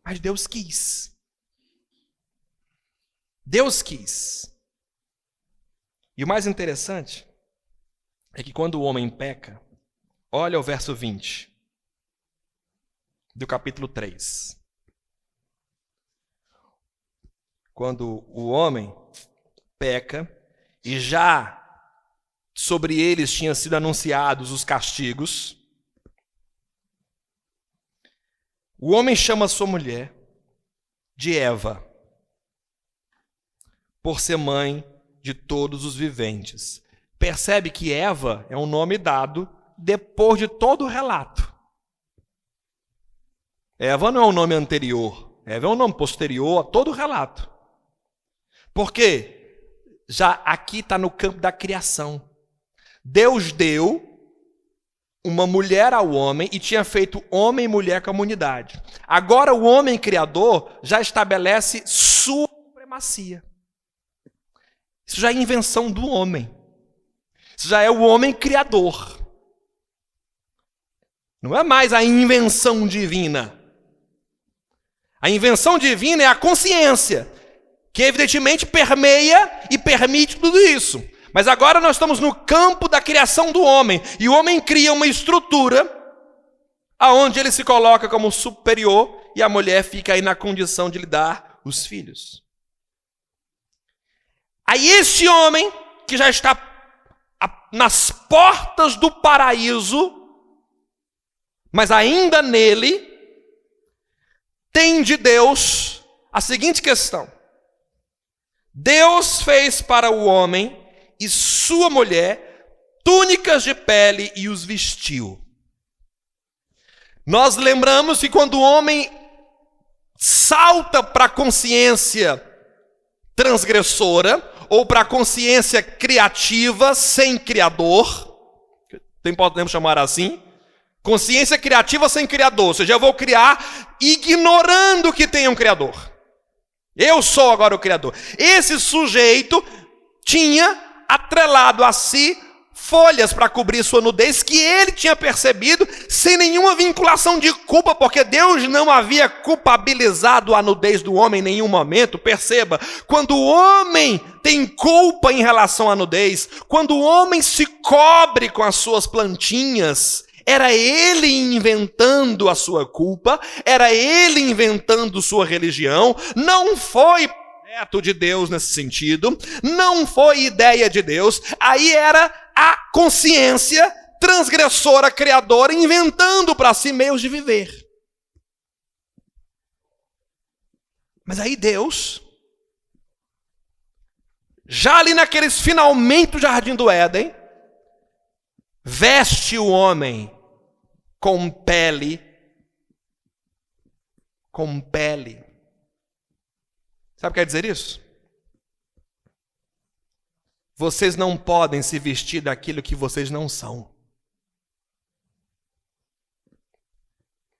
Mas Deus quis. Deus quis. E o mais interessante é que quando o homem peca, olha o verso 20 do capítulo 3. Quando o homem peca, e já sobre eles tinham sido anunciados os castigos, o homem chama sua mulher de Eva, por ser mãe de todos os viventes. Percebe que Eva é um nome dado depois de todo o relato. Eva não é um nome anterior, Eva é um nome posterior a todo o relato. Por quê? Já aqui está no campo da criação. Deus deu uma mulher ao homem e tinha feito homem e mulher comunidade. Agora o homem criador já estabelece sua supremacia. Isso já é invenção do homem. Isso já é o homem criador. Não é mais a invenção divina. A invenção divina é a consciência, que evidentemente permeia e permite tudo isso. Mas agora nós estamos no campo da criação do homem. E o homem cria uma estrutura aonde ele se coloca como superior e a mulher fica aí na condição de lhe dar os filhos. Aí esse homem, que já está nas portas do paraíso, mas ainda nele, tem de Deus a seguinte questão. Deus fez para o homem e sua mulher túnicas de pele e os vestiu. Nós lembramos que quando o homem salta para a consciência transgressora, ou para a consciência criativa sem criador, podemos chamar assim, consciência criativa sem criador, ou seja, eu vou criar ignorando que tem um criador. Eu sou agora o criador. Esse sujeito tinha atrelado a si folhas para cobrir sua nudez, que ele tinha percebido sem nenhuma vinculação de culpa, porque Deus não havia culpabilizado a nudez do homem em nenhum momento. Perceba, quando o homem tem culpa em relação à nudez, quando o homem se cobre com as suas plantinhas, era ele inventando a sua culpa, era ele inventando sua religião, não foi projeto de Deus nesse sentido, não foi ideia de Deus, aí era a consciência transgressora, criadora, inventando para si meios de viver. Mas aí Deus, já ali naqueles finalmente do Jardim do Éden, veste o homem com pele. Sabe o que quer dizer isso? Vocês não podem se vestir daquilo que vocês não são.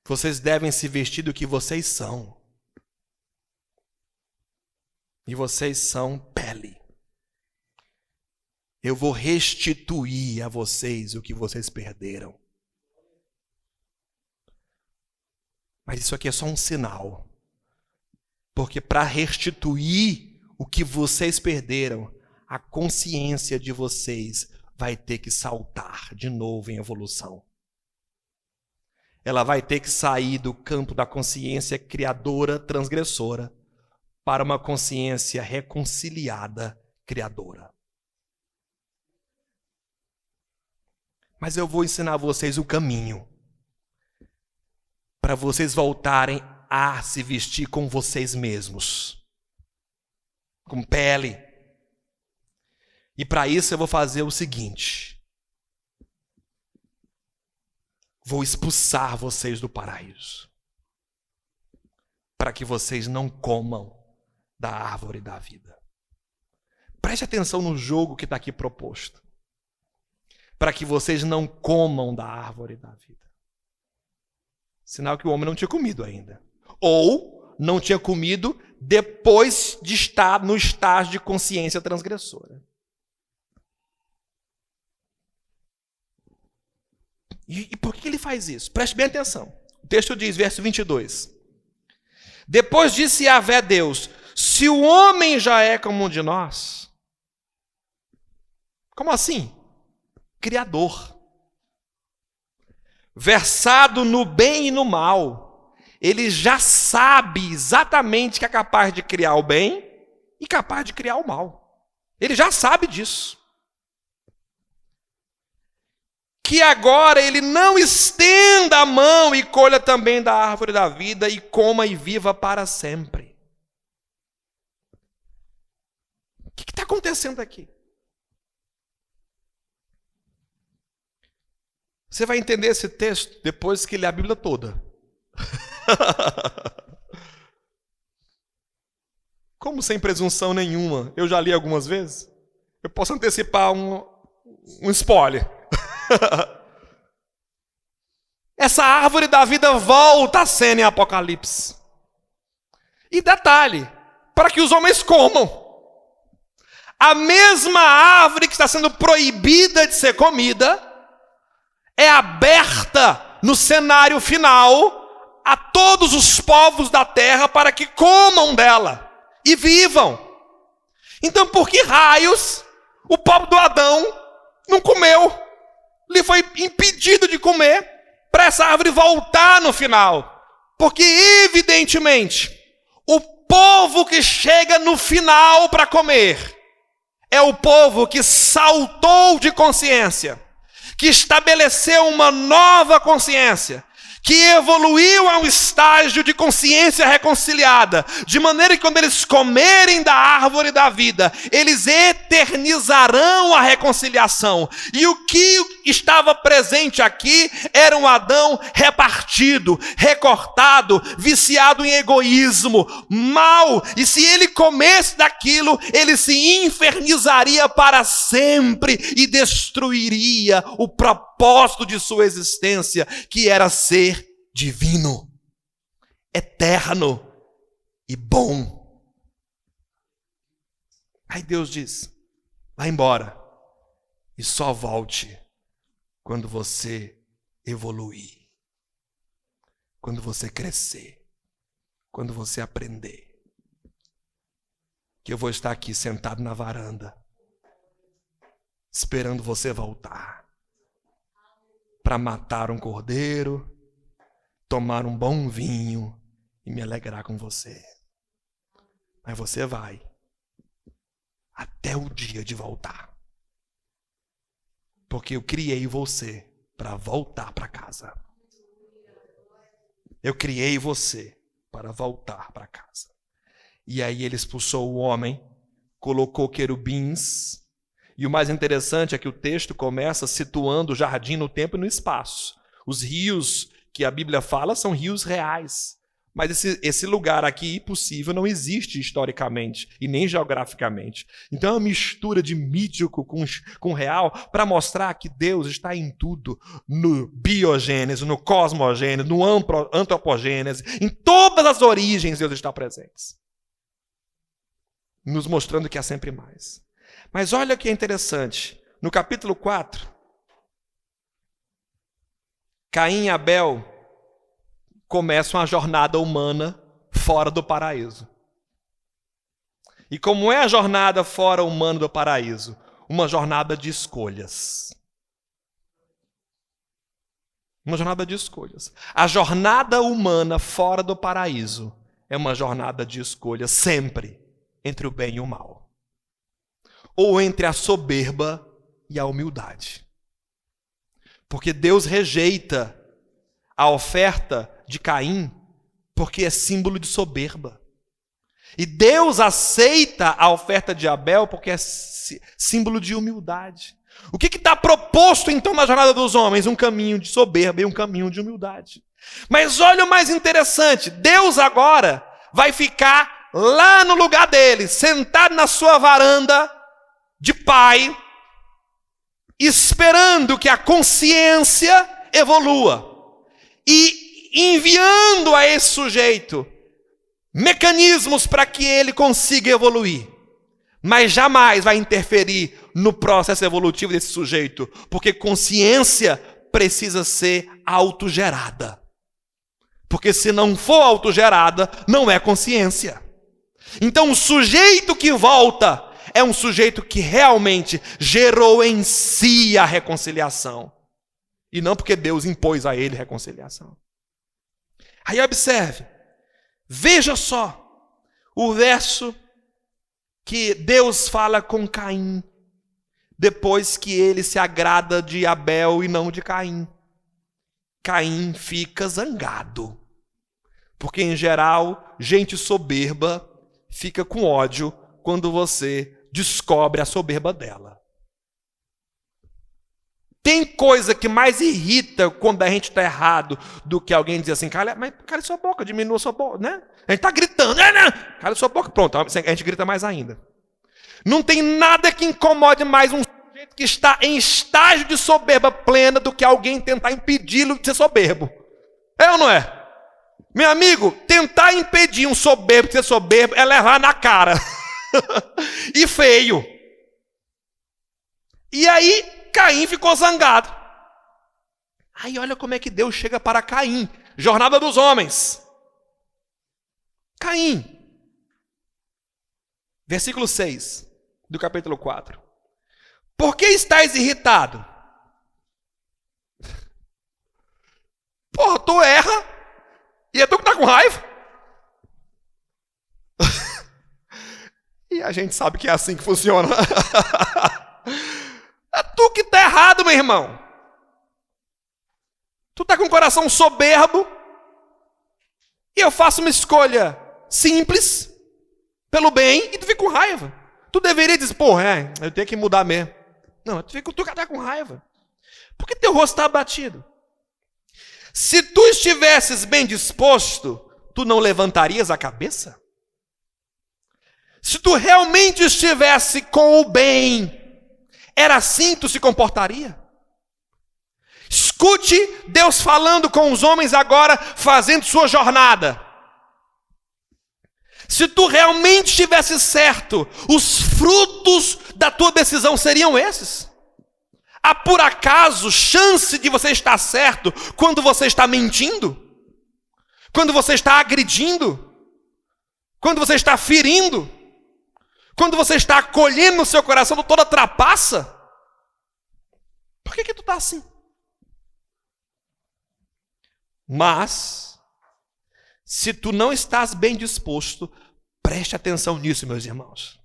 Vocês devem se vestir do que vocês são. E vocês são pele. Eu vou restituir a vocês o que vocês perderam. Mas isso aqui é só um sinal. Porque para restituir o que vocês perderam, a consciência de vocês vai ter que saltar de novo em evolução. Ela vai ter que sair do campo da consciência criadora, transgressora, para uma consciência reconciliada, criadora. Mas eu vou ensinar a vocês o caminho para vocês voltarem a se vestir com vocês mesmos, com pele. E para isso eu vou fazer o seguinte: vou expulsar vocês do paraíso, para que vocês não comam da árvore da vida. Preste atenção no jogo que está aqui proposto. Para que vocês não comam da árvore da vida. Sinal que o homem não tinha comido ainda. Ou não tinha comido depois de estar no estágio de consciência transgressora. E por que ele faz isso? Preste bem atenção. O texto diz, verso 22. Depois disse Yahvé Deus: se o homem já é como um de nós. Como assim? Criador. Versado no bem e no mal. Ele já sabe exatamente que é capaz de criar o bem e capaz de criar o mal. Ele já sabe disso. Que agora ele não estenda a mão e colha também da árvore da vida e coma e viva para sempre. O que está acontecendo aqui? Você vai entender esse texto depois que ler a Bíblia toda. Como sem presunção nenhuma, eu já li algumas vezes, eu posso antecipar um spoiler. Essa árvore da vida volta a cena em Apocalipse. E detalhe, para que os homens comam. A mesma árvore que está sendo proibida de ser comida é aberta no cenário final a todos os povos da terra para que comam dela e vivam. Então, por que raios o povo do Adão não comeu? Ele foi impedido de comer para essa árvore voltar no final. Porque, evidentemente, o povo que chega no final para comer é o povo que saltou de consciência, que estabeleceu uma nova consciência, que evoluiu a um estágio de consciência reconciliada, de maneira que quando eles comerem da árvore da vida, eles eternizarão a reconciliação. E o que estava presente aqui era um Adão repartido, recortado, viciado em egoísmo, mau, e se ele comesse daquilo, ele se infernizaria para sempre e destruiria o propósito de sua existência, que era ser divino, eterno e bom. Aí Deus diz: vai embora e só volte quando você evoluir, quando você crescer, quando você aprender. Que eu vou estar aqui sentado na varanda, esperando você voltar, para matar um cordeiro, tomar um bom vinho e me alegrar com você. Mas você vai até o dia de voltar. Porque eu criei você para voltar para casa. Eu criei você para voltar para casa. E aí ele expulsou o homem, colocou querubins. E o mais interessante é que o texto começa situando o jardim no tempo e no espaço. Os rios que a Bíblia fala são rios reais. Mas esse lugar aqui impossível não existe historicamente e nem geograficamente. Então é uma mistura de mítico com real para mostrar que Deus está em tudo. No biogênese, no cosmogênese, no antropogênese. Em todas as origens Deus está presente. Nos mostrando que há sempre mais. Mas olha o que é interessante. No capítulo 4, Caim e Abel começam a jornada humana fora do paraíso. E como é a jornada fora humana do paraíso? Uma jornada de escolhas. Uma jornada de escolhas. A jornada humana fora do paraíso é uma jornada de escolhas sempre entre o bem e o mal. Ou entre a soberba e a humildade. Porque Deus rejeita a oferta de Caim, porque é símbolo de soberba. E Deus aceita a oferta de Abel, porque é símbolo de humildade. O que está proposto então na jornada dos homens? Um caminho de soberba e um caminho de humildade. Mas olha o mais interessante, Deus agora vai ficar lá no lugar dele, sentado na sua varanda de pai, esperando que a consciência evolua. E enviando a esse sujeito mecanismos para que ele consiga evoluir. Mas jamais vai interferir no processo evolutivo desse sujeito, porque consciência precisa ser autogerada. Porque se não for autogerada, não é consciência. Então o sujeito que volta é um sujeito que realmente gerou em si a reconciliação. E não porque Deus impôs a ele reconciliação. Aí observe, veja só o verso que Deus fala com Caim, depois que ele se agrada de Abel e não de Caim. Caim fica zangado, porque em geral, gente soberba fica com ódio quando você descobre a soberba dela. Tem coisa que mais irrita quando a gente está errado do que alguém dizer assim, cala sua boca, diminua sua boca, né? A gente está gritando, cala sua boca, pronto, a gente grita mais ainda. Não tem nada que incomode mais um sujeito que está em estágio de soberba plena do que alguém tentar impedi-lo de ser soberbo. É ou não é? Meu amigo, tentar impedir um soberbo de ser soberbo é levar na cara. E feio. E aí, Caim ficou zangado. Aí olha como é que Deus chega para Caim. Jornada dos homens. Caim. Versículo 6 do capítulo 4. Por que estás irritado? Porra, tu erra e é tu que tá com raiva. E a gente sabe que é assim que funciona. É tu que está errado, meu irmão. Tu está com o coração soberbo. E eu faço uma escolha simples, pelo bem, e tu fica com raiva. Tu deveria dizer, porra, eu tenho que mudar mesmo. Não, tu que está com raiva. Por que teu rosto está abatido? Se tu estivesses bem disposto, tu não levantarias a cabeça? Se tu realmente estivesse com o bem, era assim que tu se comportaria? Escute Deus falando com os homens agora, fazendo sua jornada. Se tu realmente estivesse certo, os frutos da tua decisão seriam esses. Há por acaso chance de você estar certo quando você está mentindo? Quando você está agredindo? Quando você está ferindo? Quando você está acolhendo no seu coração toda trapaça? Por que tu está assim? Mas, se tu não estás bem disposto, preste atenção nisso, meus irmãos.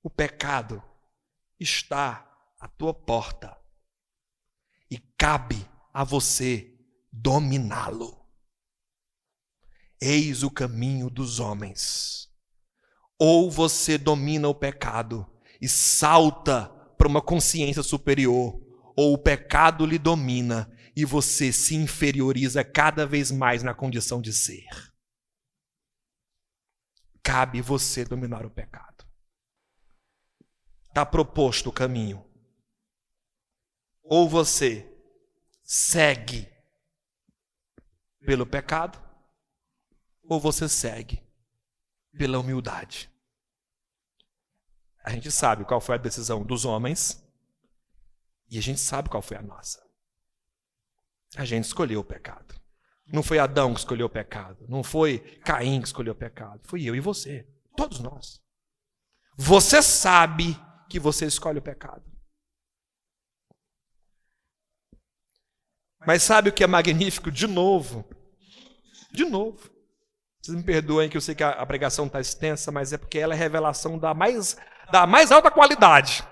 O pecado está à tua porta e cabe a você dominá-lo. Eis o caminho dos homens. Ou você domina o pecado e salta para uma consciência superior, ou o pecado lhe domina e você se inferioriza cada vez mais na condição de ser. Cabe você dominar o pecado. Está proposto o caminho. Ou você segue pelo pecado, ou você segue pela humildade. A gente sabe qual foi a decisão dos homens e a gente sabe qual foi a nossa. A gente escolheu o pecado. Não foi Adão que escolheu o pecado. Não foi Caim que escolheu o pecado. Foi eu e você. Todos nós. Você sabe que você escolhe o pecado. Mas sabe o que é magnífico? De novo. Vocês me perdoem que eu sei que a pregação está extensa, mas é porque ela é revelação da mais alta qualidade.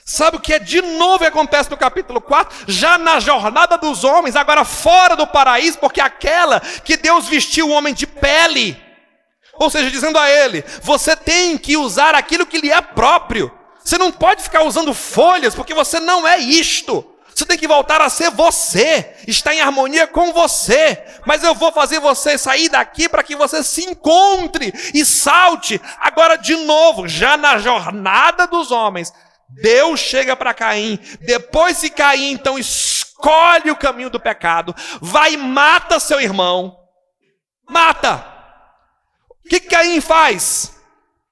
Sabe o que é de novo que acontece no capítulo 4? Já na jornada dos homens, agora fora do paraíso, porque aquela que Deus vestiu o homem de pele. Ou seja, dizendo a ele, você tem que usar aquilo que lhe é próprio. Você não pode ficar usando folhas, porque você não é isto. Você tem que voltar a ser você, estar em harmonia com você. Mas eu vou fazer você sair daqui para que você se encontre e salte. Agora de novo, já na jornada dos homens, Deus chega para Caim. Depois que Caim então escolhe o caminho do pecado, vai e mata seu irmão. Mata. O que Caim faz?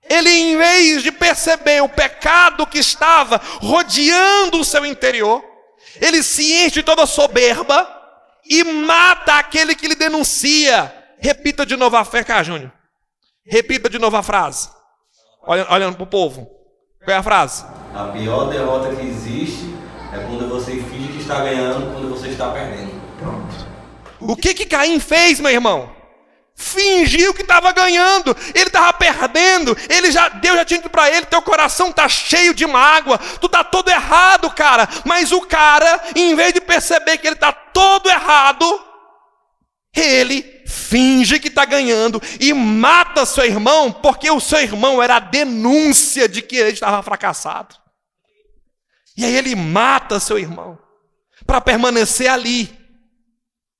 Ele, em vez de perceber o pecado que estava rodeando o seu interior, ele se enche de toda soberba e mata aquele que lhe denuncia. Repita de novo a fé, cá, Júnior. Repita de novo a frase. Olhando para o povo. Qual é a frase? A pior derrota que existe é quando você finge que está ganhando, quando você está perdendo. Pronto. O que Caim fez, meu irmão? Fingiu que estava ganhando, ele estava perdendo. Deus já tinha dito para ele: teu coração está cheio de mágoa, tu está todo errado, cara. Mas o cara, em vez de perceber que ele está todo errado, ele finge que está ganhando e mata seu irmão, porque o seu irmão era a denúncia de que ele estava fracassado. E aí ele mata seu irmão para permanecer ali,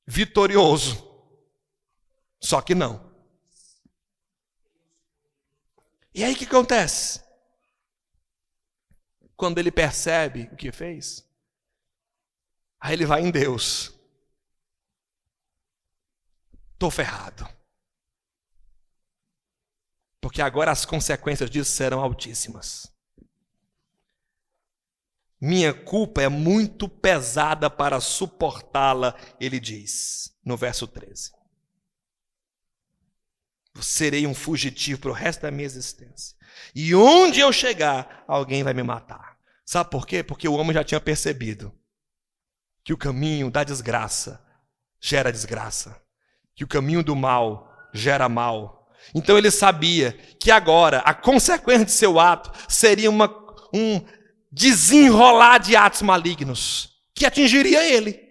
vitorioso. Só que não. E aí o que acontece? Quando ele percebe o que fez, aí ele vai em Deus. Estou ferrado. Porque agora as consequências disso serão altíssimas. Minha culpa é muito pesada para suportá-la, ele diz, no verso 13. Serei um fugitivo para o resto da minha existência. E onde eu chegar, alguém vai me matar. Sabe por quê? Porque o homem já tinha percebido que o caminho da desgraça gera desgraça. Que o caminho do mal gera mal. Então ele sabia que agora a consequência de seu ato seria um desenrolar de atos malignos que atingiria ele,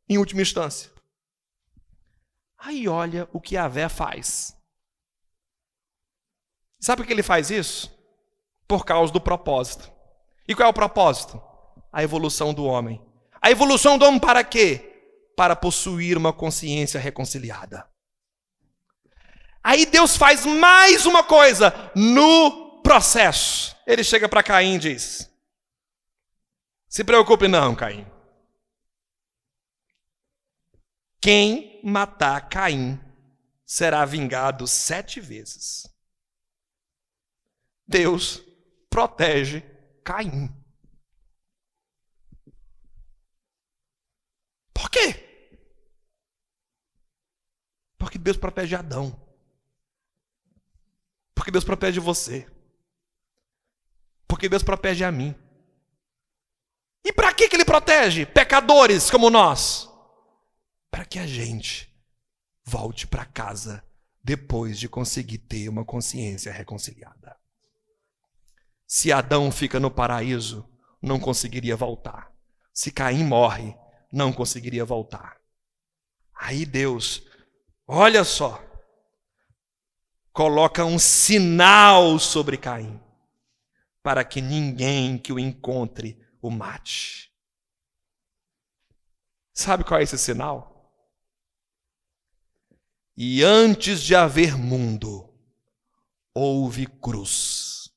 em última instância. Aí olha o que Yahvé faz. Sabe por que ele faz isso? Por causa do propósito. E qual é o propósito? A evolução do homem. A evolução do homem para quê? Para possuir uma consciência reconciliada. Aí Deus faz mais uma coisa no processo. Ele chega para Caim e diz: se preocupe não, Caim. Quem matar Caim será vingado 7 vezes. Deus protege Caim. Por quê? Porque Deus protege Adão. Porque Deus protege você. Porque Deus protege a mim. E para que Ele protege pecadores como nós? Para que a gente volte para casa depois de conseguir ter uma consciência reconciliada. Se Adão fica no paraíso, não conseguiria voltar. Se Caim morre, não conseguiria voltar. Aí Deus, olha só, coloca um sinal sobre Caim, para que ninguém que o encontre o mate. Sabe qual é esse sinal? E antes de haver mundo, houve cruz.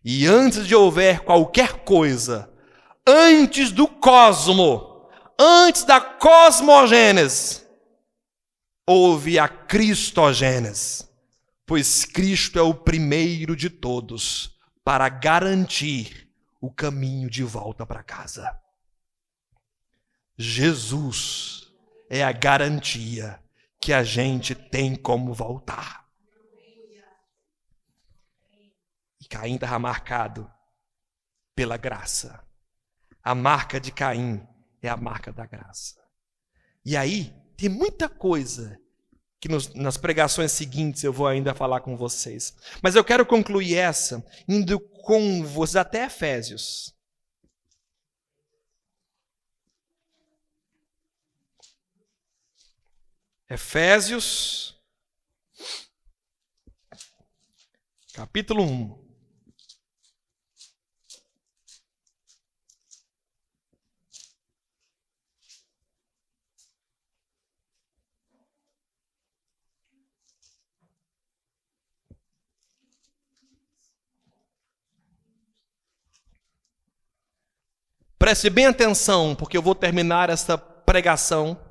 E antes de houver qualquer coisa, antes do cosmo, antes da cosmogênese, houve a cristogênese, pois Cristo é o primeiro de todos para garantir o caminho de volta para casa. Jesus é a garantia que a gente tem como voltar. E Caim estava marcado pela graça. A marca de Caim é a marca da graça. E aí, tem muita coisa que nas pregações seguintes eu vou ainda falar com vocês. Mas eu quero concluir essa indo com vocês até Efésios. Efésios, capítulo 1. Preste bem atenção, porque eu vou terminar essa pregação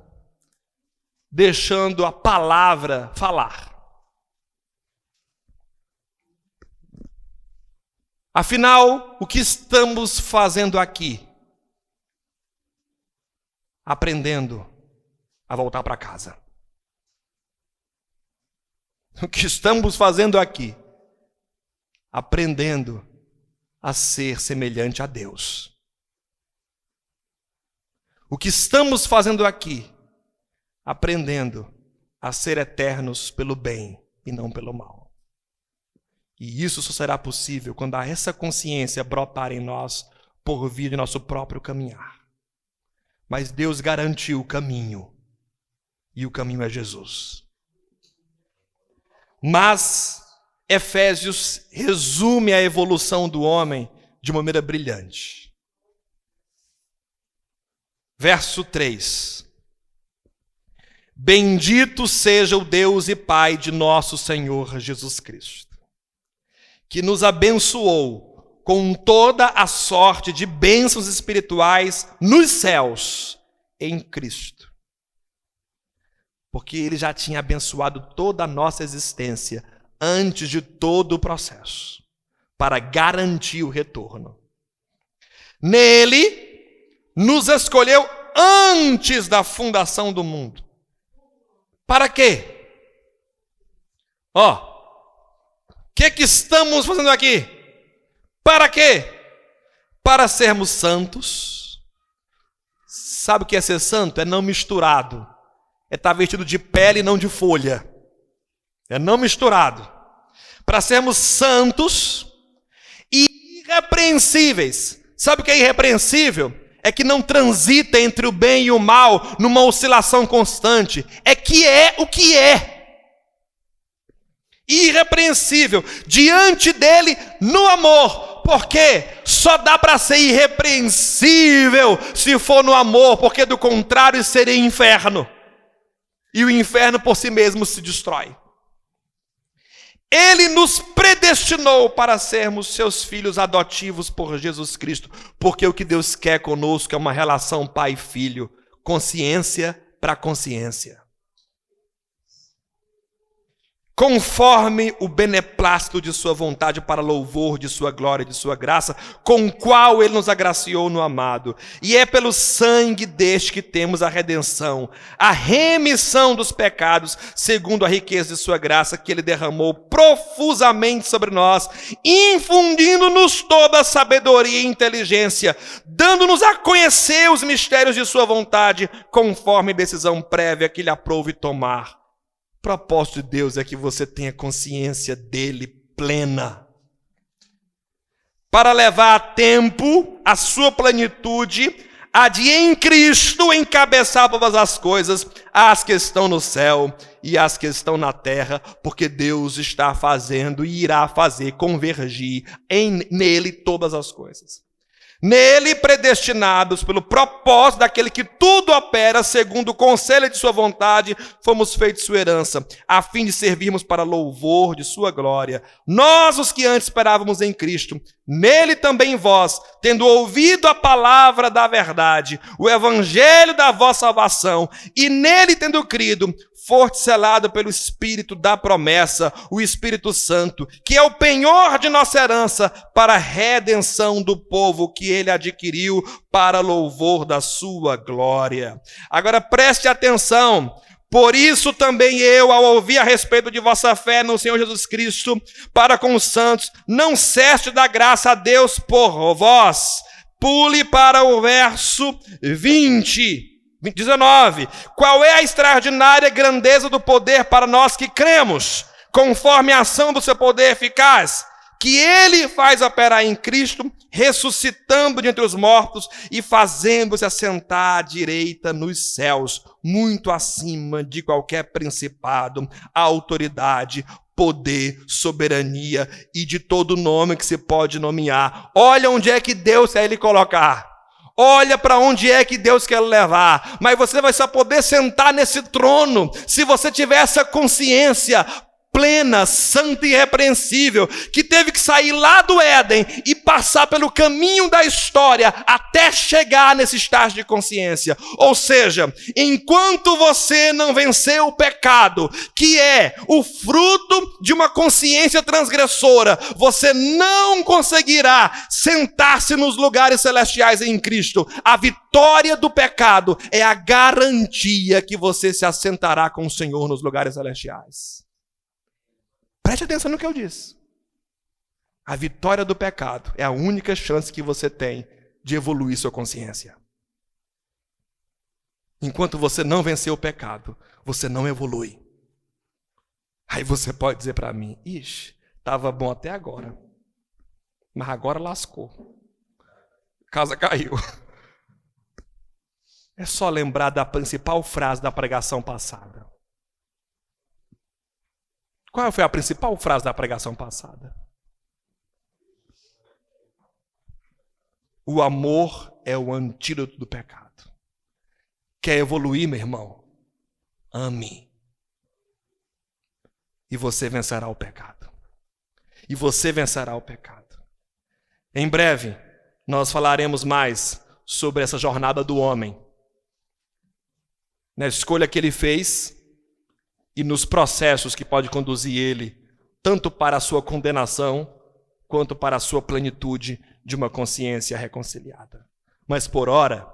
deixando a palavra falar. Afinal, o que estamos fazendo aqui? Aprendendo a voltar para casa. O que estamos fazendo aqui? Aprendendo a ser semelhante a Deus. O que estamos fazendo aqui? Aprendendo a ser eternos pelo bem e não pelo mal. E isso só será possível quando essa consciência brotar em nós por vir de nosso próprio caminhar. Mas Deus garantiu o caminho, e o caminho é Jesus. Mas Efésios resume a evolução do homem de uma maneira brilhante. Verso 3. Bendito seja o Deus e Pai de nosso Senhor Jesus Cristo, que nos abençoou com toda a sorte de bênçãos espirituais nos céus em Cristo. Porque Ele já tinha abençoado toda a nossa existência antes de todo o processo, para garantir o retorno. Nele, nos escolheu antes da fundação do mundo. Para quê? O que estamos fazendo aqui? Para quê? Para sermos santos. Sabe o que é ser santo? É não misturado. É estar vestido de pele e não de folha. É não misturado. Para sermos santos e irrepreensíveis. Sabe o que é irrepreensível? É que não transita entre o bem e o mal numa oscilação constante. É que é o que é. Irrepreensível. Diante dele, no amor. Porque só dá para ser irrepreensível se for no amor. Porque do contrário seria inferno. E o inferno por si mesmo se destrói. Ele nos predestinou para sermos seus filhos adotivos por Jesus Cristo, porque o que Deus quer conosco é uma relação pai e filho, consciência para consciência. Conforme o beneplácito de sua vontade para louvor de sua glória e de sua graça, com o qual ele nos agraciou no amado. E é pelo sangue deste que temos a redenção, a remissão dos pecados, segundo a riqueza de sua graça, que ele derramou profusamente sobre nós, infundindo-nos toda a sabedoria e inteligência, dando-nos a conhecer os mistérios de sua vontade, conforme decisão prévia que lhe aprouve tomar. O propósito de Deus é que você tenha consciência dele plena, para levar a tempo a sua plenitude, a de em Cristo encabeçar todas as coisas, as que estão no céu e as que estão na terra, porque Deus está fazendo e irá fazer convergir nele todas as coisas. Nele, predestinados pelo propósito daquele que tudo opera segundo o conselho de sua vontade, fomos feitos sua herança, a fim de servirmos para louvor de sua glória. Nós, os que antes esperávamos em Cristo, nele também vós, tendo ouvido a palavra da verdade, o evangelho da vossa salvação, e nele tendo crido, foste selado pelo Espírito da promessa, o Espírito Santo, que é o penhor de nossa herança para a redenção do povo que ele adquiriu para louvor da sua glória. Agora preste atenção. Por isso também eu, ao ouvir a respeito de vossa fé no Senhor Jesus Cristo, para com os santos, não cesse da graça a Deus por vós. Pule para o verso 19. Qual é a extraordinária grandeza do poder para nós que cremos, conforme a ação do seu poder eficaz, que ele faz operar em Cristo, ressuscitando de entre os mortos e fazendo-se assentar à direita nos céus, muito acima de qualquer principado, autoridade, poder, soberania e de todo nome que se pode nomear. Olha onde é que Deus quer ele colocar. Olha para onde é que Deus quer levar. Mas você vai só poder sentar nesse trono se você tiver essa consciência plena, santa e irrepreensível, que teve que sair lá do Éden e passar pelo caminho da história até chegar nesse estágio de consciência. Ou seja, enquanto você não vencer o pecado, que é o fruto de uma consciência transgressora, você não conseguirá sentar-se nos lugares celestiais em Cristo. A vitória do pecado é a garantia que você se assentará com o Senhor nos lugares celestiais. Preste atenção no que eu disse. A vitória do pecado é a única chance que você tem de evoluir sua consciência. Enquanto você não vencer o pecado, você não evolui. Aí você pode dizer para mim, ixi, estava bom até agora, mas agora lascou. A casa caiu. É só lembrar da principal frase da pregação passada. Qual foi a principal frase da pregação passada? O amor é o antídoto do pecado. Quer evoluir, meu irmão? Ame. E você vencerá o pecado. E você vencerá o pecado. Em breve, nós falaremos mais sobre essa jornada do homem. Na escolha que ele fez e nos processos que pode conduzir ele, tanto para a sua condenação, quanto para a sua plenitude de uma consciência reconciliada. Mas por ora,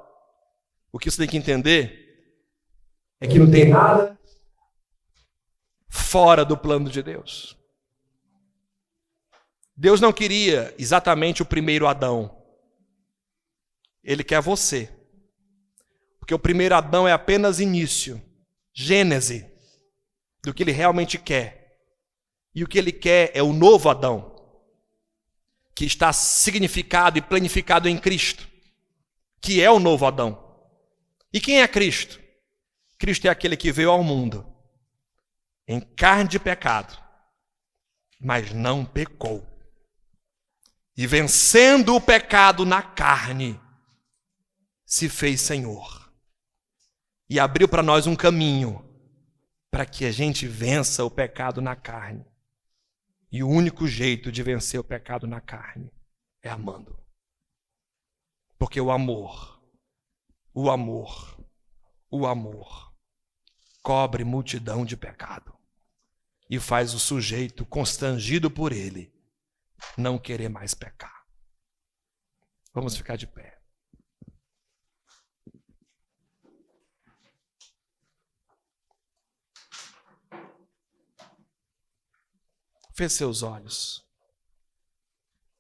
o que você tem que entender é que não tem nada fora do plano de Deus. Deus não queria exatamente o primeiro Adão. Ele quer você. Porque o primeiro Adão é apenas início, gênese do que ele realmente quer. E o que ele quer é o novo Adão, que está significado e planificado em Cristo, que é o novo Adão. E quem é Cristo? Cristo é aquele que veio ao mundo em carne de pecado, mas não pecou. E vencendo o pecado na carne, se fez Senhor. E abriu para nós um caminho para que a gente vença o pecado na carne. E o único jeito de vencer o pecado na carne é amando. Porque o amor cobre multidão de pecado e faz o sujeito constrangido por ele não querer mais pecar. Vamos ficar de pé. Feche seus olhos.